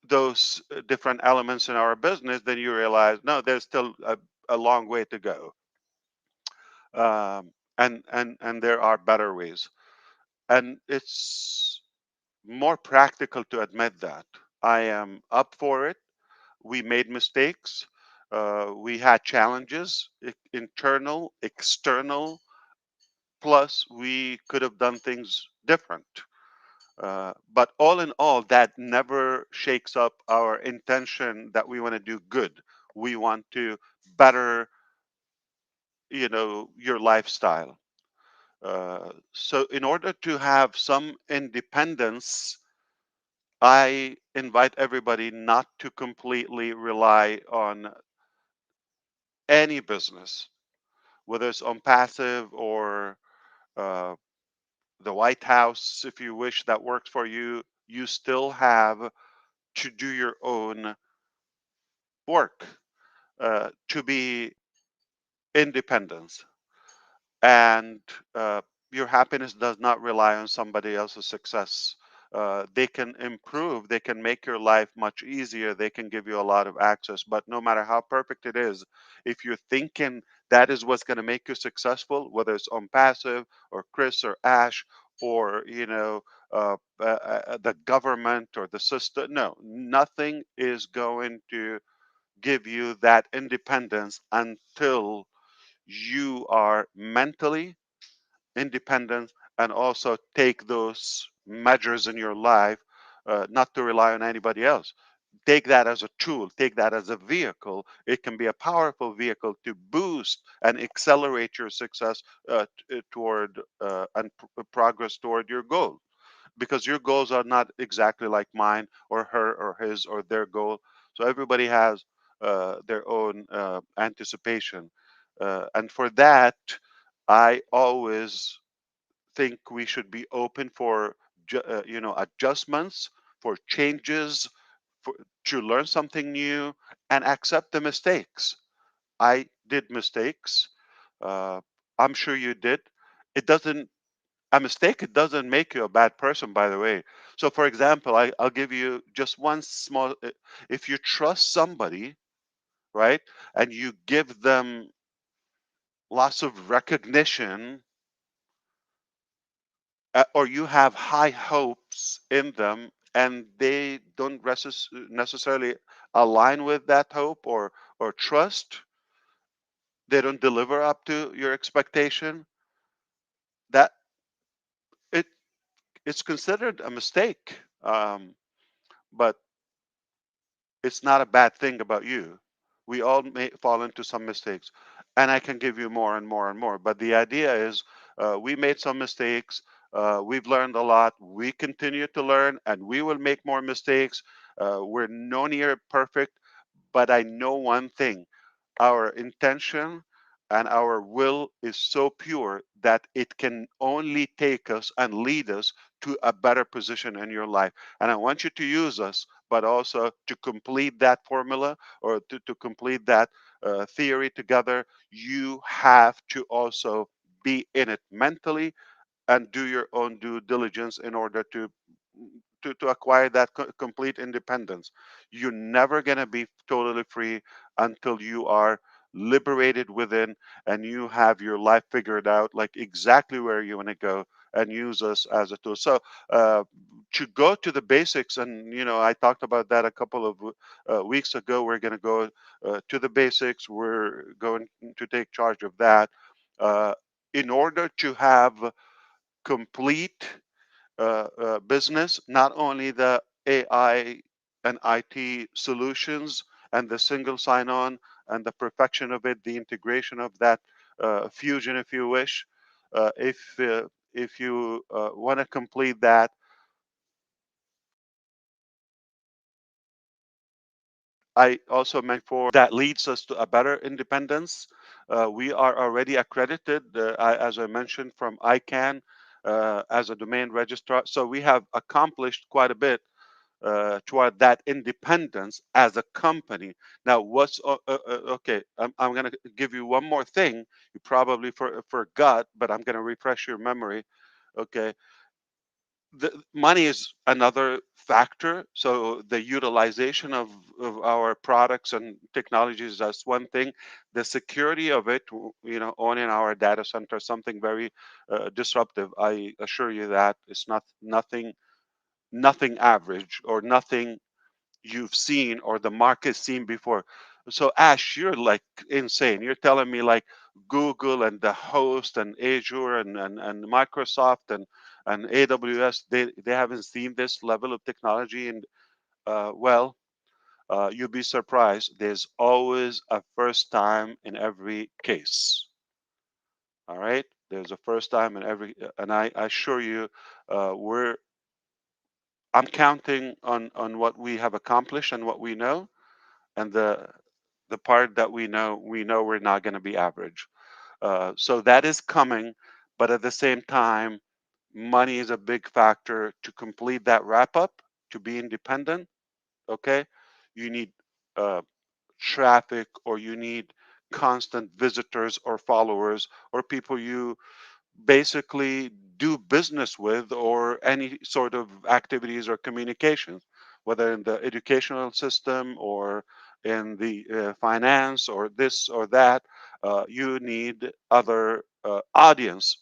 [SPEAKER 4] those different elements in our business. Then you realize, no, there's still a long way to go. And there are better ways. And it's more practical to admit that. I am up for it. We made mistakes. We had challenges, internal, external. Plus, we could have done things different. But all in all, that never shakes up our intention that we want to do good. We want to better, your lifestyle. So in order to have some independence, I invite everybody not to completely rely on any business, whether it's on passive or uh, the White House, if you wish, that works for you. You still have to do your own work, to be independent. And uh, your happiness does not rely on somebody else's success. they can improve, they can make your life much easier, they can give you a lot of access. But no matter how perfect it is, if you're thinking that is what's going to make you successful, whether it's on passive or Chris or Ash or the government or the system, no, nothing is going to give you that independence until you are mentally independent and also take those measures in your life, not to rely on anybody else. Take that as a tool, take that as a vehicle. It can be a powerful vehicle to boost and accelerate your success toward and progress toward your goal, because your goals are not exactly like mine or her or his or their goal. So everybody has their own anticipation. And for that, I always think we should be open for adjustments, for changes, for, to learn something new and accept the mistakes. I did mistakes. Uh, I'm sure you did. It doesn't A mistake, it doesn't make you a bad person, by the way. So for example, I'll give you just one small, if you trust somebody, right, and you give them lots of recognition, or you have high hopes in them and they don't necessarily align with that hope or trust, they don't deliver up to your expectation, that it it's considered a mistake. But it's not a bad thing about you. We all may fall into some mistakes, and I can give you more and more and more. But the idea is, we made some mistakes. We've learned a lot. We continue to learn, and we will make more mistakes. We're no near perfect, but I know one thing: our intention and our will is so pure that it can only take us and lead us to a better position in your life. And I want you to use us, but also to complete that formula, or to complete that theory together. You have to also be in it mentally and do your own due diligence in order to acquire that complete independence. You're never going to be totally free until you are liberated within and you have your life figured out, like exactly where you want to go, and use us as a tool. So to go to the basics, and I talked about that a couple of weeks ago. We're going to go to the basics. We're going to take charge of that in order to have complete business, not only the AI and IT solutions and the single sign-on and the perfection of it, the integration of that fusion, if you wish. If you want to complete that, I also meant for that leads us to a better independence. We are already accredited, as I mentioned, from ICANN as a domain registrar. So we have accomplished quite a bit toward that independence as a company. Now, okay? I'm going to give you one more thing. You probably forgot, but I'm going to refresh your memory. Okay, the money is another factor. So the utilization of our products and technologies, that's one thing. The security of it, owning our data center, something very disruptive. I assure you that it's nothing average or nothing you've seen or the market's seen before. So Ash, you're like insane. You're telling me like Google and the host and Azure and Microsoft and AWS, they haven't seen this level of technology. And well, you'll be surprised. There's always a first time in every case. All right. There's a first time in every, and I assure you, we're I'm counting on what we have accomplished and what we know, and the part that we know we're not going to be average. So that is coming, but at the same time, money is a big factor to complete that wrap up, to be independent. Okay, you need uh, traffic, or you need constant visitors or followers or people you basically do business with, or any sort of activities or communications, whether in the educational system or in the finance or this or that. You need other audience.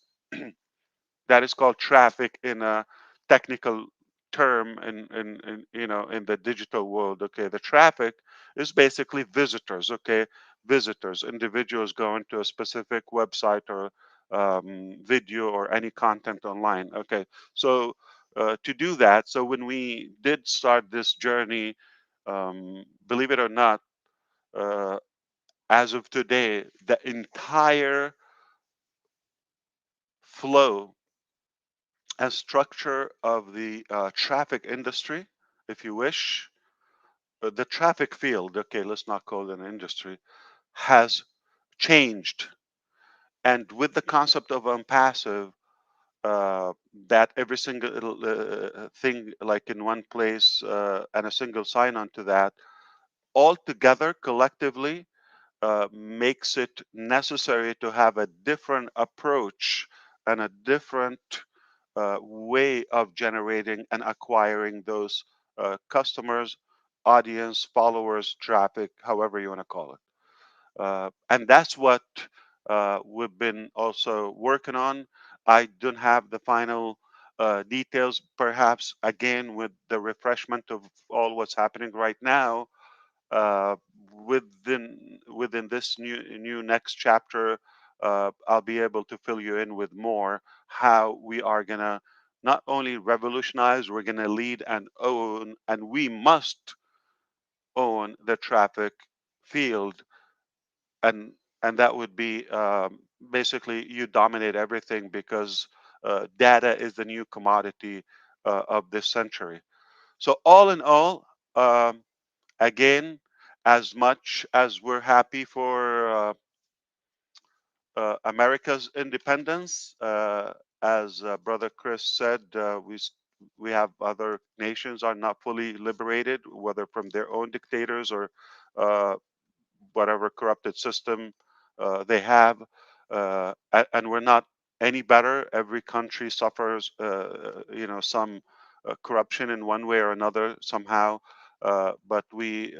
[SPEAKER 4] That is called traffic in a technical term in the digital world. Okay, the traffic is basically visitors. Okay, visitors, individuals going to a specific website or video or any content online. Okay, so to do that, so when we did start this journey, believe it or not, uh, as of today, the entire flow and structure of the traffic industry, if you wish, the traffic field, okay, let's not call it an industry, has changed. And with the concept of unpassive, that every single thing like in one place and a single sign on to that, all together collectively makes it necessary to have a different approach and a different way of generating and acquiring those customers, audience, followers, traffic, however you want to call it. And that's what we've been also working on. I don't have the final details, perhaps again with the refreshment of all what's happening right now uh, within this new next chapter. I'll be able to fill you in with more how we are gonna not only revolutionize, we're gonna lead and own, and we must own the traffic field, and that would be basically you dominate everything because data is the new commodity of this century. So all in all. Again, as much as we're happy for America's independence, as Brother Chris said, we have other nations are not fully liberated, whether from their own dictators or uh, whatever corrupted system they have, and we're not any better. Every country suffers, some corruption in one way or another somehow. But we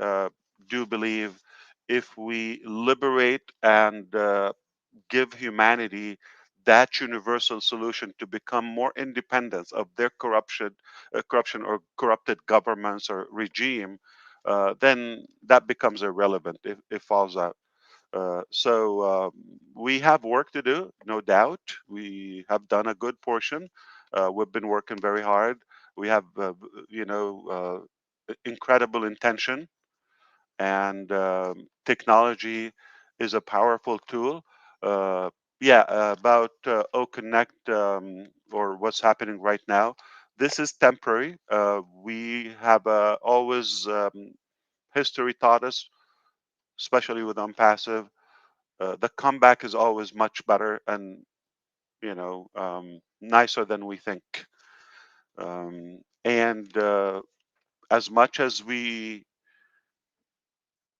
[SPEAKER 4] do believe if we liberate and give humanity that universal solution to become more independent of their corruption or corrupted governments or regime, then that becomes irrelevant. It falls out. So we have work to do, no doubt. We have done a good portion. We've been working very hard. We have, incredible intention, and technology is a powerful tool. Uh, yeah, about OConnect or what's happening right now. This is temporary. We have always history taught us, especially with Unpassive, the comeback is always much better and nicer than we think. And as much as we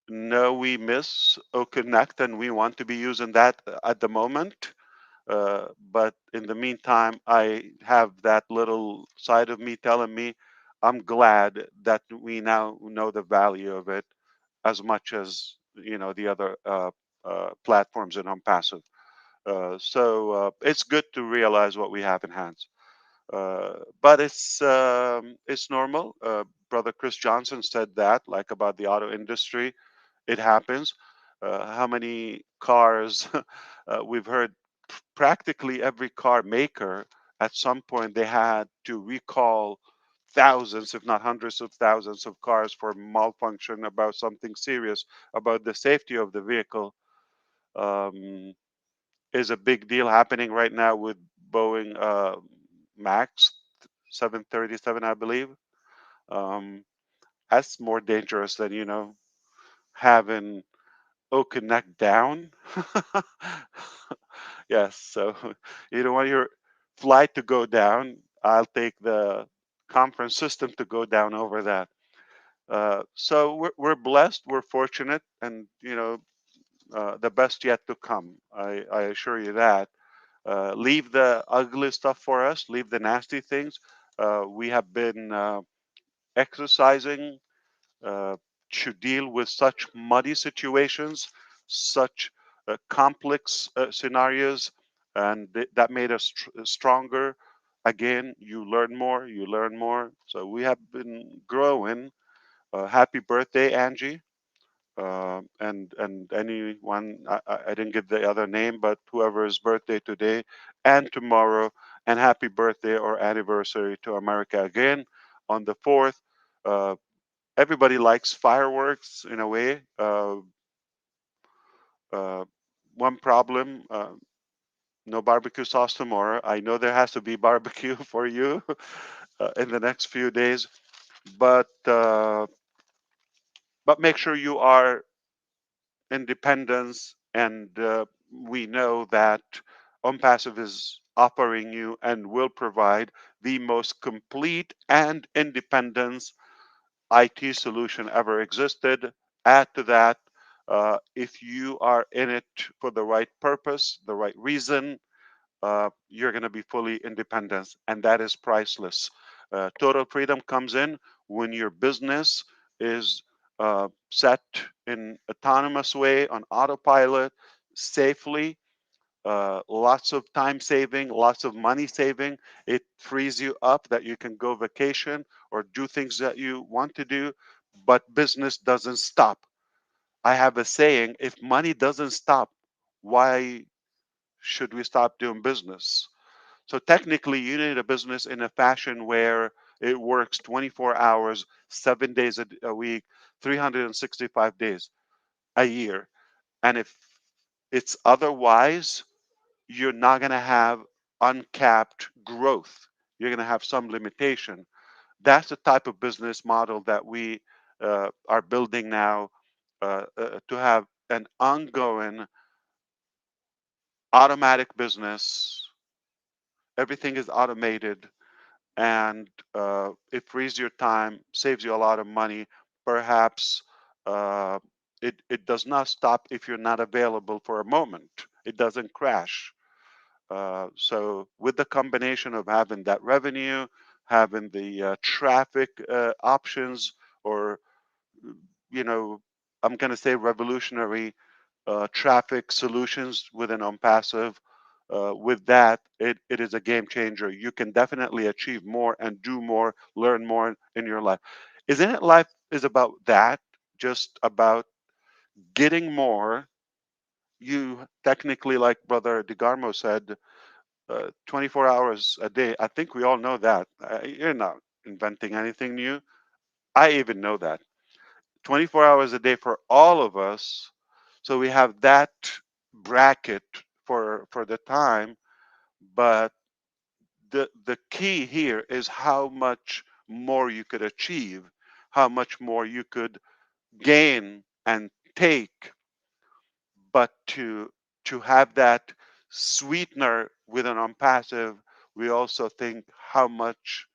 [SPEAKER 4] know we miss OConnect and we want to be using that at the moment, but in the meantime, I have that little side of me telling me I'm glad that we now know the value of it as much as the other platforms in Unpassive. So it's good to realize what we have in hands. But it's normal. Brother Chris Johnson said that, like about the auto industry, it happens. How many cars we've heard? Practically every car maker at some point they had to recall thousands, if not hundreds of thousands of cars for malfunction about something serious about the safety of the vehicle. Um, is a big deal happening right now with Boeing Max 737, I believe. Um, that's more dangerous than having OConnect down. Yes, so you don't want your flight to go down. I'll take the conference system to go down over that. So we're blessed, we're fortunate, and the best yet to come. I assure you that. Leave the ugly stuff for us. Leave the nasty things. We have been exercising uh, to deal with such muddy situations, such complex scenarios, and that made us stronger. Again, you learn more, you learn more. So we have been growing. Happy birthday, Angie. And anyone, I didn't give the other name, but whoever's birthday today and tomorrow, and happy birthday or anniversary to America again on the 4th. Uh, Everybody likes fireworks in a way. Uh, One problem, no barbecue sauce tomorrow. I know there has to be barbecue for you in the next few days, but make sure you are independence, and we know that OnPassive is offering you and will provide the most complete and independence IT solution ever existed. Add to that, if you are in it for the right purpose, the right reason, you're going to be fully independent, and that is priceless. Total freedom comes in when your business is set in autonomous way on autopilot, safely, lots of time saving, lots of money saving. It frees you up that you can go vacation or do things that you want to do, but business doesn't stop. I have a saying, if money doesn't stop, why should we stop doing business? So technically, you need a business in a fashion where it works 24 hours, 7 days a week, 365 days a year. And if it's otherwise, you're not going to have uncapped growth. You're going to have some limitation. That's the type of business model that we are building now, to have an ongoing automatic business. Everything is automated, and it frees your time, saves you a lot of money. Perhaps uh, it does not stop if you're not available for a moment. It doesn't crash. So with the combination of having that revenue, having the traffic options, or you know, I'm going to say revolutionary traffic solutions within OnPassive. With that, it is a game changer. You can definitely achieve more and do more, learn more in your life. Isn't it life is about that? Just about getting more. You technically, like Brother DeGarmo said, 24 hours a day. I think we all know that. You're not inventing anything new. I even know that. 24 hours a day for all of us. So we have that bracket for the time, but the key here is how much more you could achieve, how much more you could gain and take, but to have that sweetener with an unpassive, we also think how much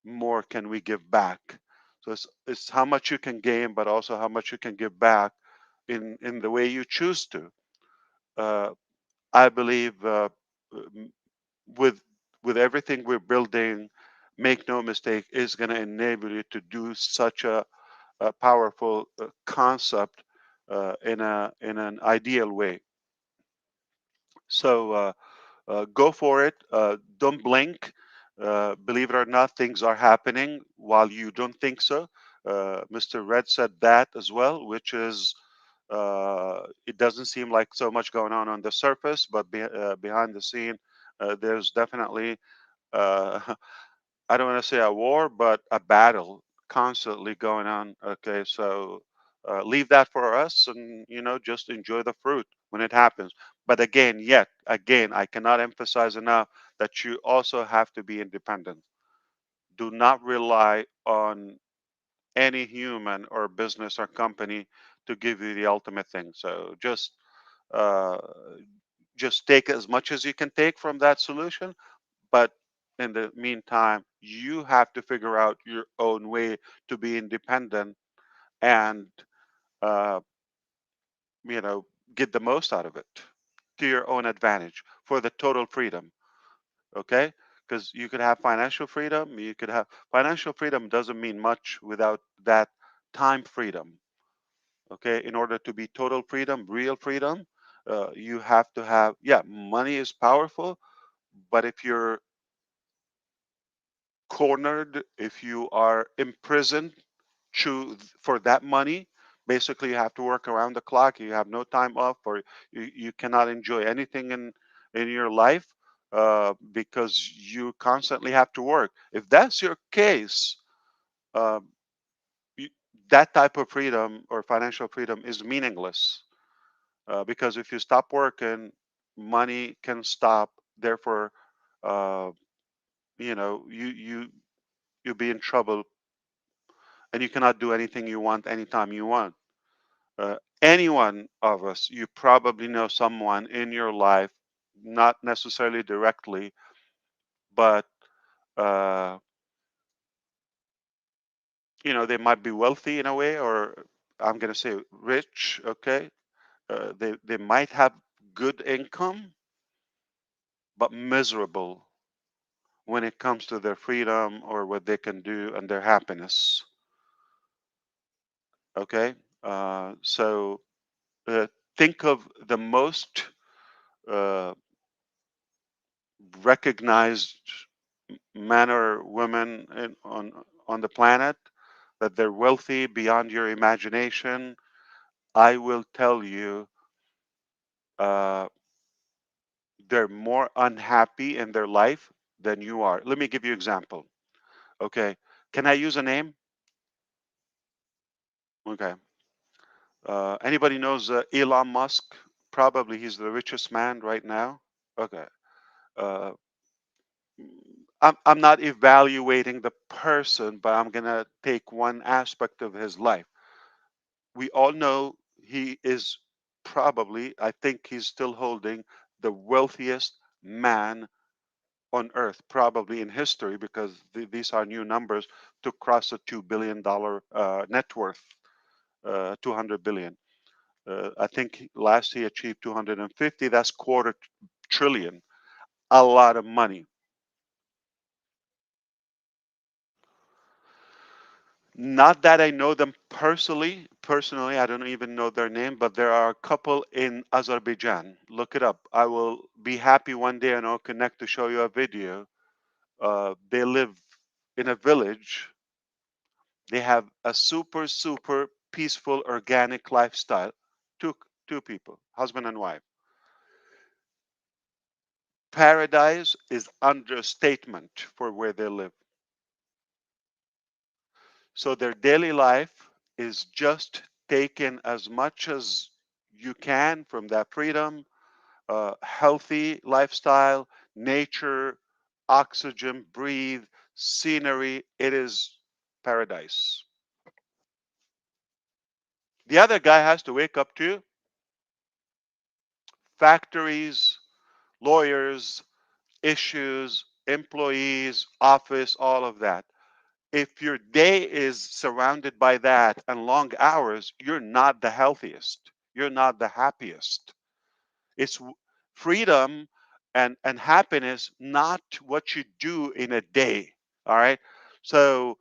[SPEAKER 4] more can we give back. So it's how much you can gain, but also how much you can give back in the way you choose to. uh, I believe with with everything we're building, make no mistake, is going to enable you to do such a powerful concept in an ideal way. So go for it. Don't blink. Believe it or not, things are happening while you don't think so. Mr. Red said that as well, which is it doesn't seem like so much going on the surface, but behind the scene, there's definitely uh, I don't want to say a war, but a battle constantly going on. Okay, so leave that for us, and just enjoy the fruit when it happens. But again, I cannot emphasize enough that you also have to be independent. Do not rely on any human or business or company to give you the ultimate thing. So uh, just take as much as you can take from that solution, but in the meantime, you have to figure out your own way to be independent and uh, you know get the most out of it. to your own advantage for the total freedom. Okay, because you could have financial freedom, you could have financial freedom doesn't mean much without that time freedom. Okay, in order to be total freedom, real freedom, you have to have, yeah, money is powerful, but if you're cornered, if you are imprisoned for that money, basically you have to work around the clock, you have no time off, or you cannot enjoy anything in your life, because you constantly have to work. If that's your case, uh, you, that type of freedom or financial freedom is meaningless, because if you stop working, money can stop. Therefore, uh, you be in trouble, and you cannot do anything you want anytime you want. Any one of us, you probably know someone in your life, not necessarily directly, but uh, they might be wealthy in a way, or I'm going to say rich. Okay, they might have good income, but miserable when it comes to their freedom or what they can do and their happiness. Okay, so uh, think of the most uh, recognized men or women on the planet, that they're wealthy beyond your imagination. I will tell you, uh, they're more unhappy in their life than you are. Let me give you an example. Okay, can I use a name? Okay. Anybody knows Elon Musk? Probably he's the richest man right now. Okay. Uh, I'm not evaluating the person, but I'm gonna take one aspect of his life. We all know he is probably, I think he's still holding the wealthiest man on earth, probably in history, because these are new numbers to cross a $2 billion net worth, 200 billion. I think last he achieved 250. That's quarter trillion, a lot of money. Not that I know them personally. Personally, I don't even know their name, but there are a couple in Azerbaijan. Look it up. I will be happy one day on OConnect to show you a video. They live in a village. They have a super, super peaceful, organic lifestyle. Two, two people, husband and wife. Paradise is understatement for where they live. So their daily life is just taken as much as you can from that freedom, healthy lifestyle, nature, oxygen, breathe, scenery. It is paradise. The other guy has to wake up to factories, lawyers, issues, employees, office, all of that. If your day is surrounded by that and long hours, you're not the healthiest. You're not the happiest. It's freedom and happiness, not what you do in a day. All right. So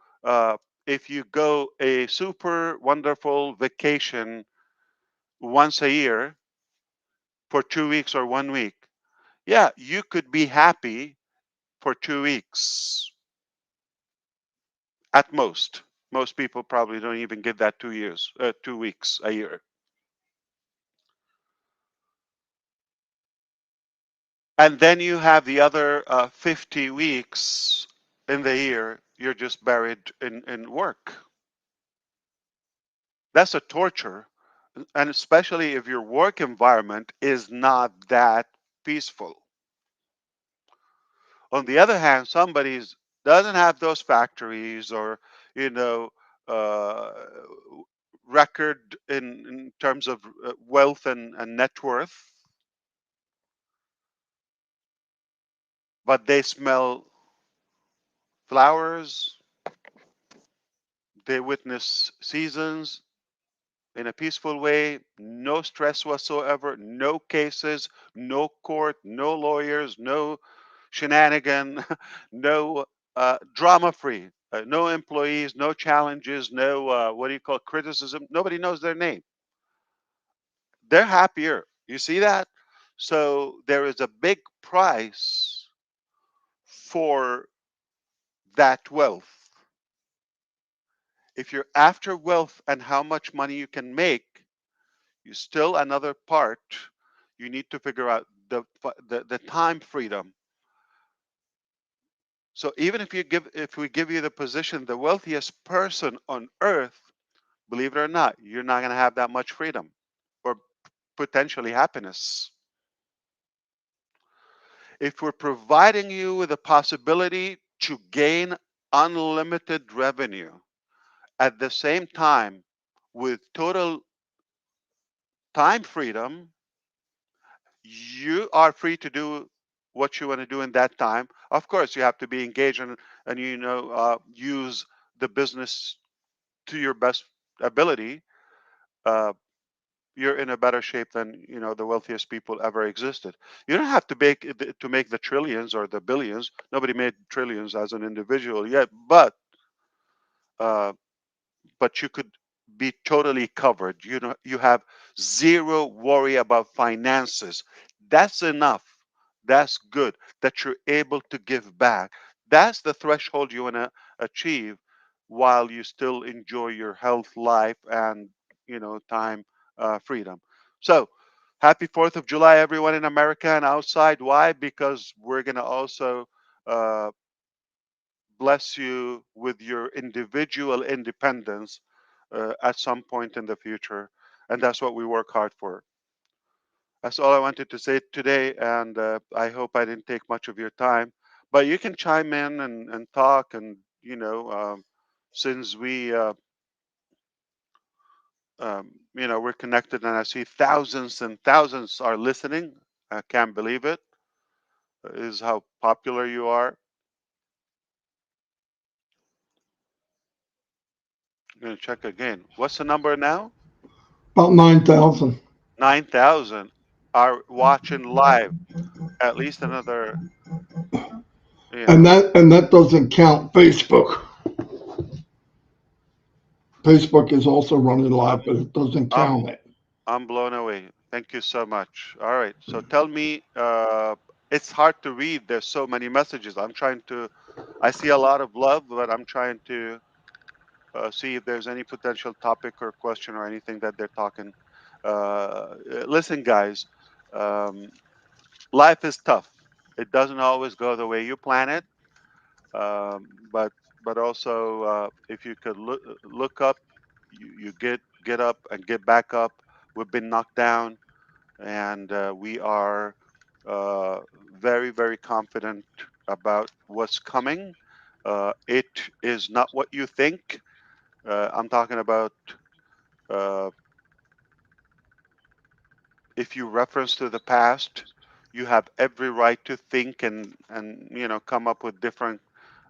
[SPEAKER 4] if you go a super wonderful vacation once a year for 2 weeks or 1 week, yeah, you could be happy for 2 weeks at most. Most people probably don't even get that 2 years, 2 weeks a year. And then you have the other 50 weeks in the year, you're just buried in work. That's a torture. And especially if your work environment is not that peaceful. On the other hand, somebody doesn't have those factories or, you know, uh, record in terms of wealth and net worth, but they smell flowers, they witness seasons, in a peaceful way, no stress whatsoever, no cases, no court, no lawyers, no shenanigan, no drama free, no employees, no challenges, no what do you call criticism. Nobody knows their name. They're happier. You see that? So there is a big price for that wealth. If you're after wealth and how much money you can make, you still another part. You need to figure out the time freedom. So even if we give you the position, the wealthiest person on earth, believe it or not, you're not going to have that much freedom or potentially happiness. If we're providing you with a possibility to gain unlimited revenue at the same time with total time freedom, you are free to do what you want to do in that time. Of course, you have to be engaged and use the business to your best ability. Uh, you're in a better shape than the wealthiest people ever existed. You don't have to make the trillions or the billions. Nobody made trillions as an individual yet, uh, but you could be totally covered. You have zero worry about finances. That's enough. That's good that you're able to give back. That's the threshold you want to achieve while you still enjoy your health, life, and time freedom. So happy 4th of July, everyone in America and outside. Why? Because we're going to also uh, bless you with your individual independence at some point in the future. And that's what we work hard for. That's all I wanted to say today. And I hope I didn't take much of your time. But you can chime in and talk. And, since we're connected and I see thousands and thousands are listening, I can't believe it, is how popular you are. I'm going to check again. What's the number now?
[SPEAKER 1] About 9,000.
[SPEAKER 4] 9,000 are watching live. At least another, you
[SPEAKER 1] And
[SPEAKER 4] know.
[SPEAKER 1] that doesn't count Facebook. Facebook is also running live, but
[SPEAKER 4] I'm
[SPEAKER 1] it doesn't
[SPEAKER 4] I'm
[SPEAKER 1] count it.
[SPEAKER 4] I'm blown away. Thank you so much. All right. So tell me, it's hard to read. There's so many messages. I see a lot of love, but I'm trying to see if there's any potential topic or question or anything that they're talking. Listen, guys, um, life is tough. It doesn't always go the way you plan it. um, but also if you could look up, you get up and get back up. We've been knocked down, and we are uh, very very confident about what's coming. It is not what you think. I'm talking about uh, if you reference to the past, you have every right to think and come up with different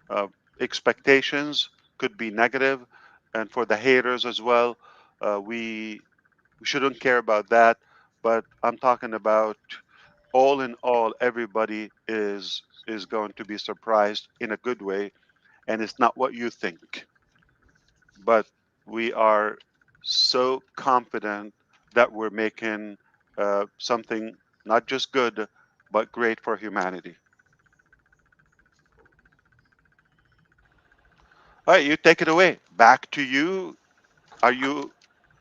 [SPEAKER 4] uh, expectations. Could be negative, and for the haters as well, we shouldn't care about that. But I'm talking about all in all, everybody is going to be surprised in a good way, and it's not what you think. But we are so confident that we're making something not just good, but great for humanity. All right, you take it away. Back to you. Are you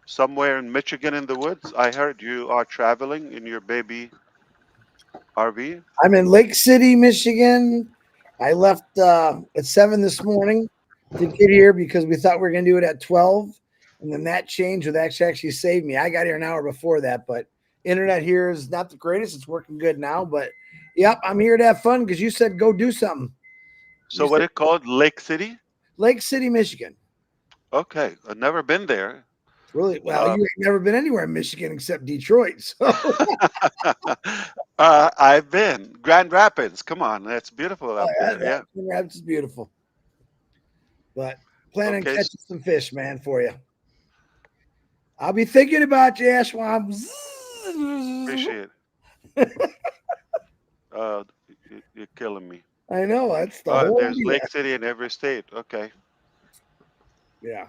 [SPEAKER 4] somewhere in Michigan in the woods? I heard you are traveling in your baby RV.
[SPEAKER 2] I'm in Lake City, Michigan. I left at 7 this morning to get here because we thought we were going to do it at 12. And then that changed, or that actually saved me. I got here an hour before that, but internet here is not the greatest. It's working good now. But yep, I'm here to have fun because you said go do something.
[SPEAKER 4] So
[SPEAKER 2] You
[SPEAKER 4] what
[SPEAKER 2] said
[SPEAKER 4] it called? Lake City?
[SPEAKER 2] Lake City, Michigan.
[SPEAKER 4] Okay, I've never been there.
[SPEAKER 2] Really? Well, you
[SPEAKER 4] Um,
[SPEAKER 2] ain't never been anywhere in Michigan except Detroit. So
[SPEAKER 4] I've been Grand Rapids. Come on, that's beautiful up there.
[SPEAKER 2] that
[SPEAKER 4] Yeah.
[SPEAKER 2] Rapids is beautiful. But plan on
[SPEAKER 4] Okay.
[SPEAKER 2] catching some fish, man, for you. I'll be thinking about you, Ashwam.
[SPEAKER 4] Appreciate it. You're killing me.
[SPEAKER 2] I know, that's the whole
[SPEAKER 4] There's
[SPEAKER 2] idea.
[SPEAKER 4] Lake City in every state. Okay.
[SPEAKER 2] Yeah.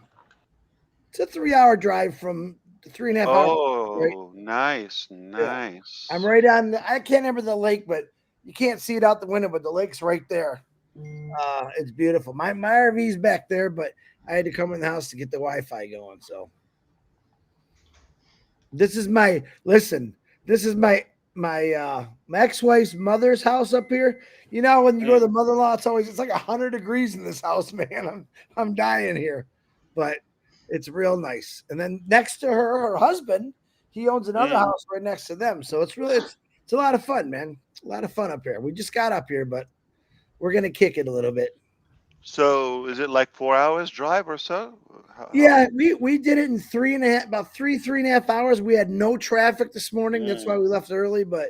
[SPEAKER 2] It's a 3-hour drive from 3.5 hours. Right?
[SPEAKER 4] Oh, nice, nice.
[SPEAKER 2] I'm right on I can't remember the lake, but you can't see it out the window, but the lake's right there. It's beautiful. My RV's back there, but I had to come in the house to get the Wi-Fi going. So this is my my ex-wife's mother's house up here. You know, when you go to the mother-in-law, it's like 100 degrees in this house, man. I'm dying here, but it's real nice. And then next to her husband, he owns another house right next to them. So it's a lot of fun, man. A lot of fun up here. We just got up here, but we're gonna kick it a little bit.
[SPEAKER 4] So is it like 4 hours drive or so?
[SPEAKER 2] Yeah, we did it in 3.5 hours. We had no traffic this morning. That's why we left early. But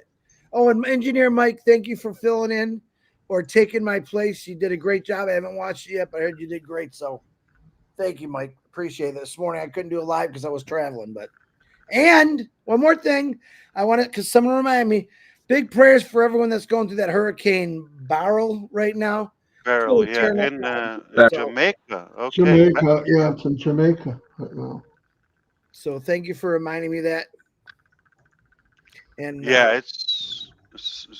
[SPEAKER 2] and Engineer Mike, thank you for filling in or taking my place. You did a great job. I haven't watched it yet, but I heard you did great. So thank you, Mike. Appreciate it. This morning I couldn't do it live because I was traveling. And one more thing, I want to because someone reminded me. Big prayers for everyone that's going through that Hurricane Beryl right now.
[SPEAKER 4] Beryl, yeah, in Jamaica. Okay.
[SPEAKER 1] Jamaica, yeah, it's in Jamaica right now.
[SPEAKER 2] So thank you for reminding me that. And
[SPEAKER 4] yeah, it's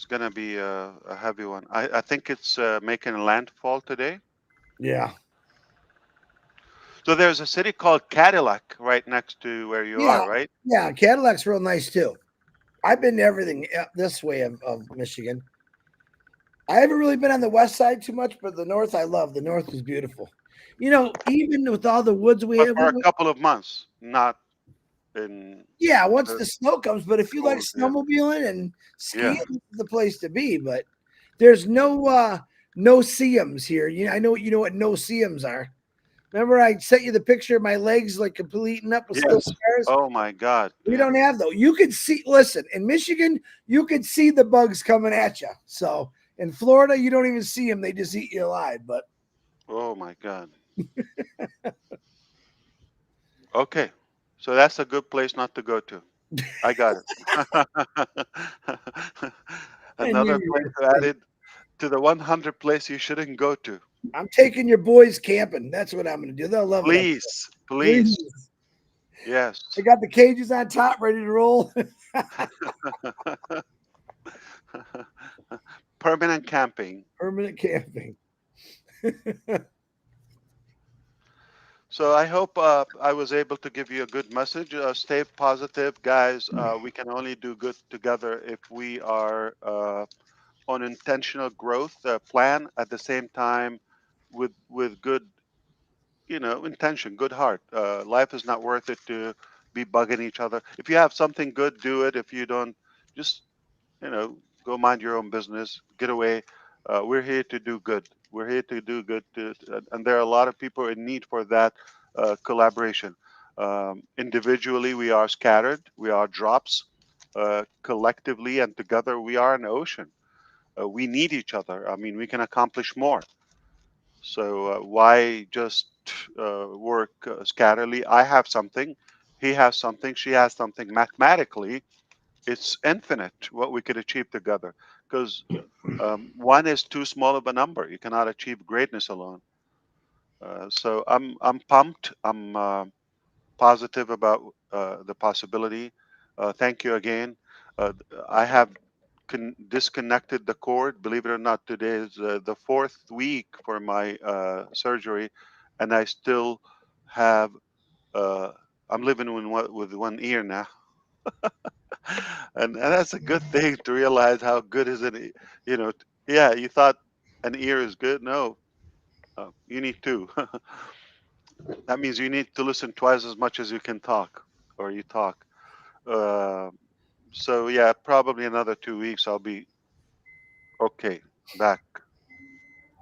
[SPEAKER 4] gonna be a heavy one. I think it's making a landfall today.
[SPEAKER 2] Yeah.
[SPEAKER 4] So there's a city called Cadillac right next to where you are, right?
[SPEAKER 2] Yeah, Cadillac's real nice too. I've been to everything this way of Michigan. I haven't really been on the west side too much, but the north I love. The north is beautiful. You know, even with all the woods we have.
[SPEAKER 4] For a couple of months, not in.
[SPEAKER 2] Yeah, once the snow comes. But if you like snowmobiling and skiing,
[SPEAKER 4] Yeah.
[SPEAKER 2] this is the place to be. But there's no seams here. I know what no seams are. Remember, I sent you the picture of my legs like completely eaten up with still scars.
[SPEAKER 4] Oh my God!
[SPEAKER 2] We don't have those. You could see. Listen, in Michigan, you could see the bugs coming at you. So in Florida, you don't even see them; they just eat you alive. But
[SPEAKER 4] oh my God! Okay, so that's a good place not to go to. I got it. Another place added to the 100 place you shouldn't go to.
[SPEAKER 2] I'm taking your boys camping. That's what I'm going to do. They'll love
[SPEAKER 4] it. Please. Yes.
[SPEAKER 2] They got the cages on top ready to roll.
[SPEAKER 4] Permanent camping.
[SPEAKER 2] Permanent camping.
[SPEAKER 4] So I hope I was able to give you a good message. Stay positive, guys. We can only do good together if we are on intentional growth plan at the same time with good, intention, good heart. Life is not worth it to be bugging each other. If you have something good, do it. If you don't, just go mind your own business. Get away. We're here to do good. We're here to do good, and there are a lot of people in need for that collaboration. Individually, we are scattered. We are drops. Collectively and together, we are an ocean. We need each other. I mean, we can accomplish more. So why just work scatterly? I have something. He has something. She has something. Mathematically, it's infinite what we could achieve together, because one is too small of a number. You cannot achieve greatness alone. So I'm pumped. I'm positive about the possibility. Thank you again. I have disconnected the cord. Believe it or not, today is the 4th week for my surgery, and I still have. I'm living with one ear now. And that's a good thing to realize how good is it. Yeah, you thought an ear is good. No, you need two. That means you need to listen twice as much as you can talk, or you talk. So yeah, probably another 2 weeks I'll be okay, back.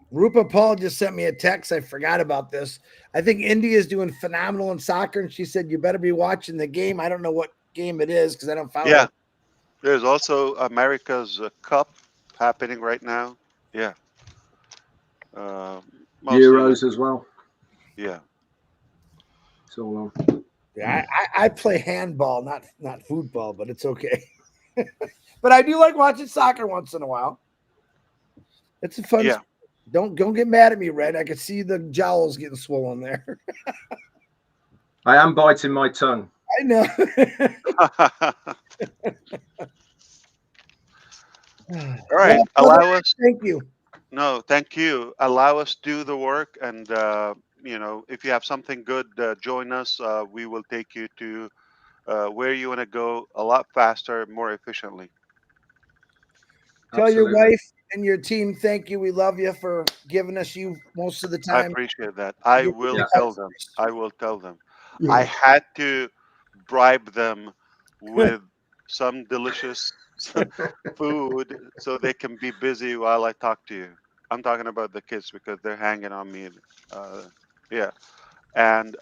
[SPEAKER 2] Rupa Paul just sent me a text. I forgot about this. I think India is doing phenomenal in soccer, and she said you better be watching the game. I don't know what game it is because I don't follow.
[SPEAKER 4] Yeah, there's also America's Cup happening right now. Yeah,
[SPEAKER 3] Euros as well.
[SPEAKER 4] Yeah.
[SPEAKER 3] It's all on.
[SPEAKER 2] Yeah, I play handball, not football, but it's okay. But I do like watching soccer once in a while. It's a fun.
[SPEAKER 4] Yeah.
[SPEAKER 2] Don't get mad at me, Red. I can see the jowls getting swollen there.
[SPEAKER 3] I am biting my tongue.
[SPEAKER 2] I know.
[SPEAKER 4] All right.
[SPEAKER 2] Well,
[SPEAKER 4] Allow us.
[SPEAKER 2] thank you.
[SPEAKER 4] No, thank you. Allow us do the work, and if you have something good, join us. We will take you to where you want to go a lot faster, more efficiently.
[SPEAKER 2] Tell
[SPEAKER 3] Absolutely.
[SPEAKER 2] your wife and your team thank you. We love you for giving us you most of the
[SPEAKER 4] I
[SPEAKER 2] time.
[SPEAKER 4] appreciate that. I will
[SPEAKER 3] Yeah.
[SPEAKER 4] tell them. I will tell them.
[SPEAKER 1] Yeah.
[SPEAKER 4] I had to bribe them with some delicious food so they can be busy while I talk to you. I'm talking about the kids because they're hanging on me. Yeah. And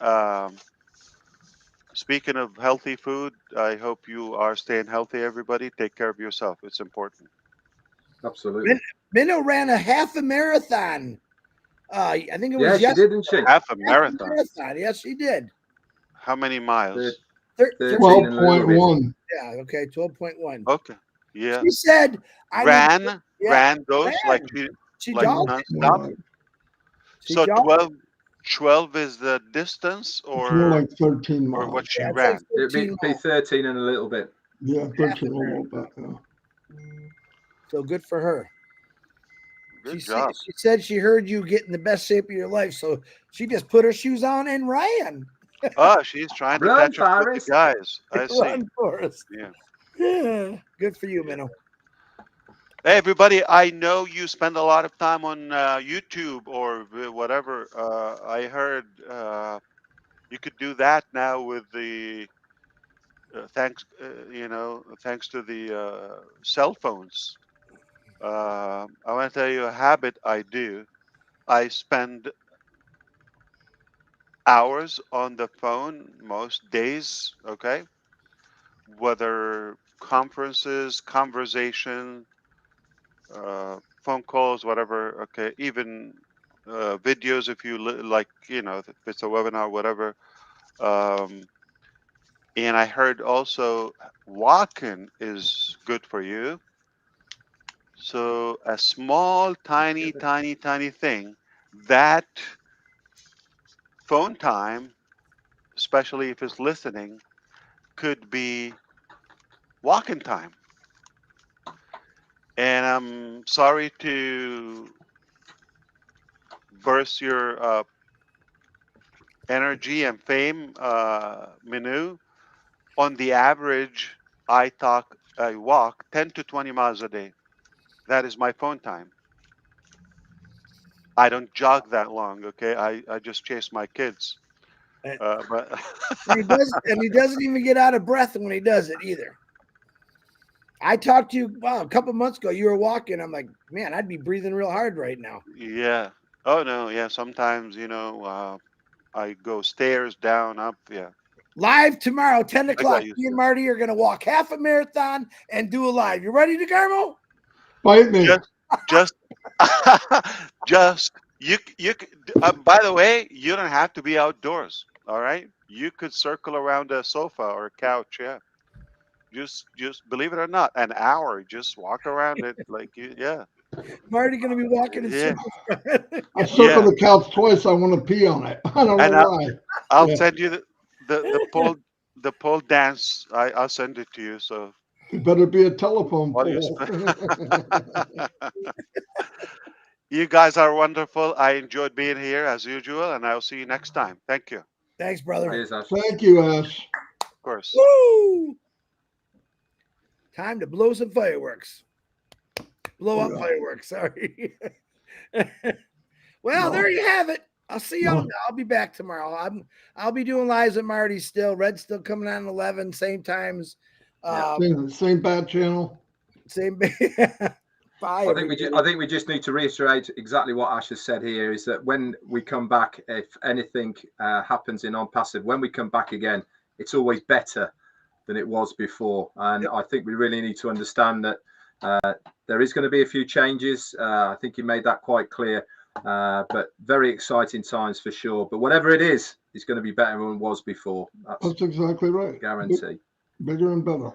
[SPEAKER 4] speaking of healthy food, I hope you are staying healthy, everybody. Take care of yourself. It's important.
[SPEAKER 3] Absolutely.
[SPEAKER 2] Minnow ran a half a marathon. I think it
[SPEAKER 3] Yeah,
[SPEAKER 2] was
[SPEAKER 3] she did, didn't she?
[SPEAKER 4] Half a marathon.
[SPEAKER 2] Yes, she did.
[SPEAKER 4] How many miles?
[SPEAKER 3] 13 and a little bit.
[SPEAKER 1] 12.1.
[SPEAKER 2] Yeah, okay, 12.1.
[SPEAKER 4] Okay. Yeah.
[SPEAKER 2] She said,
[SPEAKER 4] Ran
[SPEAKER 2] yeah,
[SPEAKER 4] those like
[SPEAKER 2] she
[SPEAKER 4] like
[SPEAKER 2] jogged.
[SPEAKER 4] nonstop.
[SPEAKER 2] She
[SPEAKER 4] So
[SPEAKER 2] jogged.
[SPEAKER 4] 12 is the distance
[SPEAKER 1] It's more
[SPEAKER 4] or
[SPEAKER 1] like 13
[SPEAKER 4] or
[SPEAKER 1] miles.
[SPEAKER 4] what she
[SPEAKER 2] Yeah, it's
[SPEAKER 4] ran.
[SPEAKER 2] like
[SPEAKER 3] It'd
[SPEAKER 2] 13
[SPEAKER 3] be
[SPEAKER 2] miles.
[SPEAKER 3] 13 and a little bit.
[SPEAKER 1] Yeah, 13 a little bit. Yeah.
[SPEAKER 2] So good for her.
[SPEAKER 4] Good job.
[SPEAKER 2] She said she heard you get in the best shape of your life, so she just put her shoes on and ran.
[SPEAKER 4] Oh, she's trying to
[SPEAKER 3] Run,
[SPEAKER 4] catch up with the
[SPEAKER 3] Paris.
[SPEAKER 4] guys. I see.
[SPEAKER 2] Run for us.
[SPEAKER 4] Yeah.
[SPEAKER 2] Yeah. Good for you,
[SPEAKER 4] Yeah.
[SPEAKER 2] Minnow.
[SPEAKER 4] Hey, everybody, I know you spend a lot of time on YouTube or whatever. I heard you could do that now with the thanks to the cell phones. I want to tell you a habit I do. I spend hours on the phone most days, okay? Whether conferences, conversation, phone calls, whatever, okay? Even videos if you like, if it's a webinar, whatever. Um, and I heard also walking is good for you. So a small, tiny, tiny, tiny thing that phone time, especially if it's listening, could be walking time. And I'm sorry to burst your energy and fame, Minu. On the average, I walk 10 to 20 miles a day. That is my phone time. I don't jog that long, okay? I just chase my kids. But
[SPEAKER 2] And he doesn't even get out of breath when he does it either. I talked to you a couple months ago. You were walking. I'm like, man, I'd be breathing real hard right now.
[SPEAKER 4] yeah. Oh no, yeah. Sometimes, I go stairs, down, up. Yeah.
[SPEAKER 2] Live tomorrow, 10
[SPEAKER 4] I
[SPEAKER 2] o'clock.
[SPEAKER 4] got used
[SPEAKER 2] Me and
[SPEAKER 4] to
[SPEAKER 2] Marty are going to walk half a marathon and do a live. You ready to Garmo?
[SPEAKER 1] Bite me.
[SPEAKER 4] it. Just just you by the way, you don't have to be outdoors, all right? You could circle around a sofa or a couch, yeah. Just believe it or not, an hour, just walk around it like yeah.
[SPEAKER 2] Marty going to be walking in
[SPEAKER 4] Yeah.
[SPEAKER 2] circles.
[SPEAKER 1] I
[SPEAKER 4] Yeah.
[SPEAKER 1] circled the couch twice. I want to pee on it. I don't
[SPEAKER 4] And
[SPEAKER 1] know why.
[SPEAKER 4] I'll
[SPEAKER 1] Yeah.
[SPEAKER 4] send you the pole dance. I'll send it to you. So
[SPEAKER 1] It better be a telephone
[SPEAKER 4] while you
[SPEAKER 1] pole.
[SPEAKER 4] you guys are wonderful. I enjoyed being here as usual, and I'll see you next time. Thank you.
[SPEAKER 2] Thanks, brother.
[SPEAKER 3] Cheers, Ash.
[SPEAKER 1] Thank you, Ash.
[SPEAKER 4] Of course.
[SPEAKER 2] Woo! Time to blow some fireworks. Blow up
[SPEAKER 1] Yeah.
[SPEAKER 2] fireworks. Sorry. Well,
[SPEAKER 1] No.
[SPEAKER 2] there you have it. I'll see y'all.
[SPEAKER 1] No.
[SPEAKER 2] I'll be back tomorrow. I'll be doing lives at Marty still. Red's still coming on 11, same times.
[SPEAKER 1] Same bad channel.
[SPEAKER 2] Same. Bye.
[SPEAKER 3] I think we just need to reiterate exactly what Ash has said here, is that when we come back, if anything happens in ONPASSIVE, when we come back again, it's always better than it was before. And I think we really need to understand that there is going to be a few changes. I think he made that quite clear. But very exciting times for sure. But whatever it is, it's going to be better than it was before.
[SPEAKER 1] That's exactly right.
[SPEAKER 3] Guarantee.
[SPEAKER 1] Bigger and better.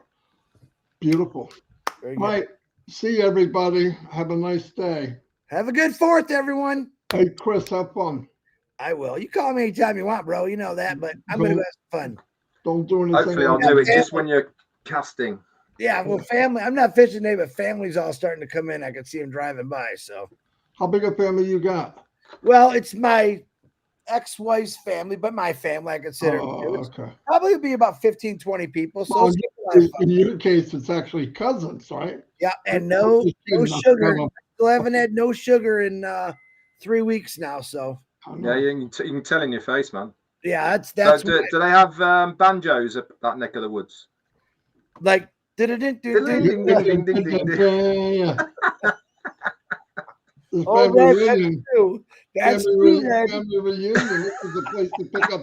[SPEAKER 1] Beautiful.
[SPEAKER 2] Very
[SPEAKER 1] All
[SPEAKER 2] good.
[SPEAKER 1] right. See you, everybody. Have a nice day.
[SPEAKER 2] Have a good 4th, everyone.
[SPEAKER 1] Hey, Chris, have fun.
[SPEAKER 2] I will. You call me anytime you want, bro. You know that, but I'm going to have some fun.
[SPEAKER 1] Don't do anything.
[SPEAKER 3] Hopefully I'll do it just when you're casting.
[SPEAKER 2] Yeah, well, family. I'm not fishing today, but family's all starting to come in. I can see them driving by. So,
[SPEAKER 1] How big a family you got?
[SPEAKER 2] well, it's my ex-wife's family, but my family, I consider.
[SPEAKER 1] Oh,
[SPEAKER 2] It's
[SPEAKER 1] okay.
[SPEAKER 2] probably be about 15, 20 people. So,
[SPEAKER 1] Well,
[SPEAKER 2] it's gonna be a lot of fun.
[SPEAKER 1] in your case, it's actually cousins, right?
[SPEAKER 2] Yeah, and no sugar. Still haven't had no sugar in 3 weeks now. So,
[SPEAKER 3] Yeah, you can tell in your face, man.
[SPEAKER 2] yeah, that's
[SPEAKER 3] So do they have banjos at that neck of the woods?
[SPEAKER 2] like.
[SPEAKER 3] Ding, ding, ding, ding, ding, ding.
[SPEAKER 1] Yeah.
[SPEAKER 2] Oh, that's true. That's true, Red.
[SPEAKER 1] Family reunion. This is the place to pick up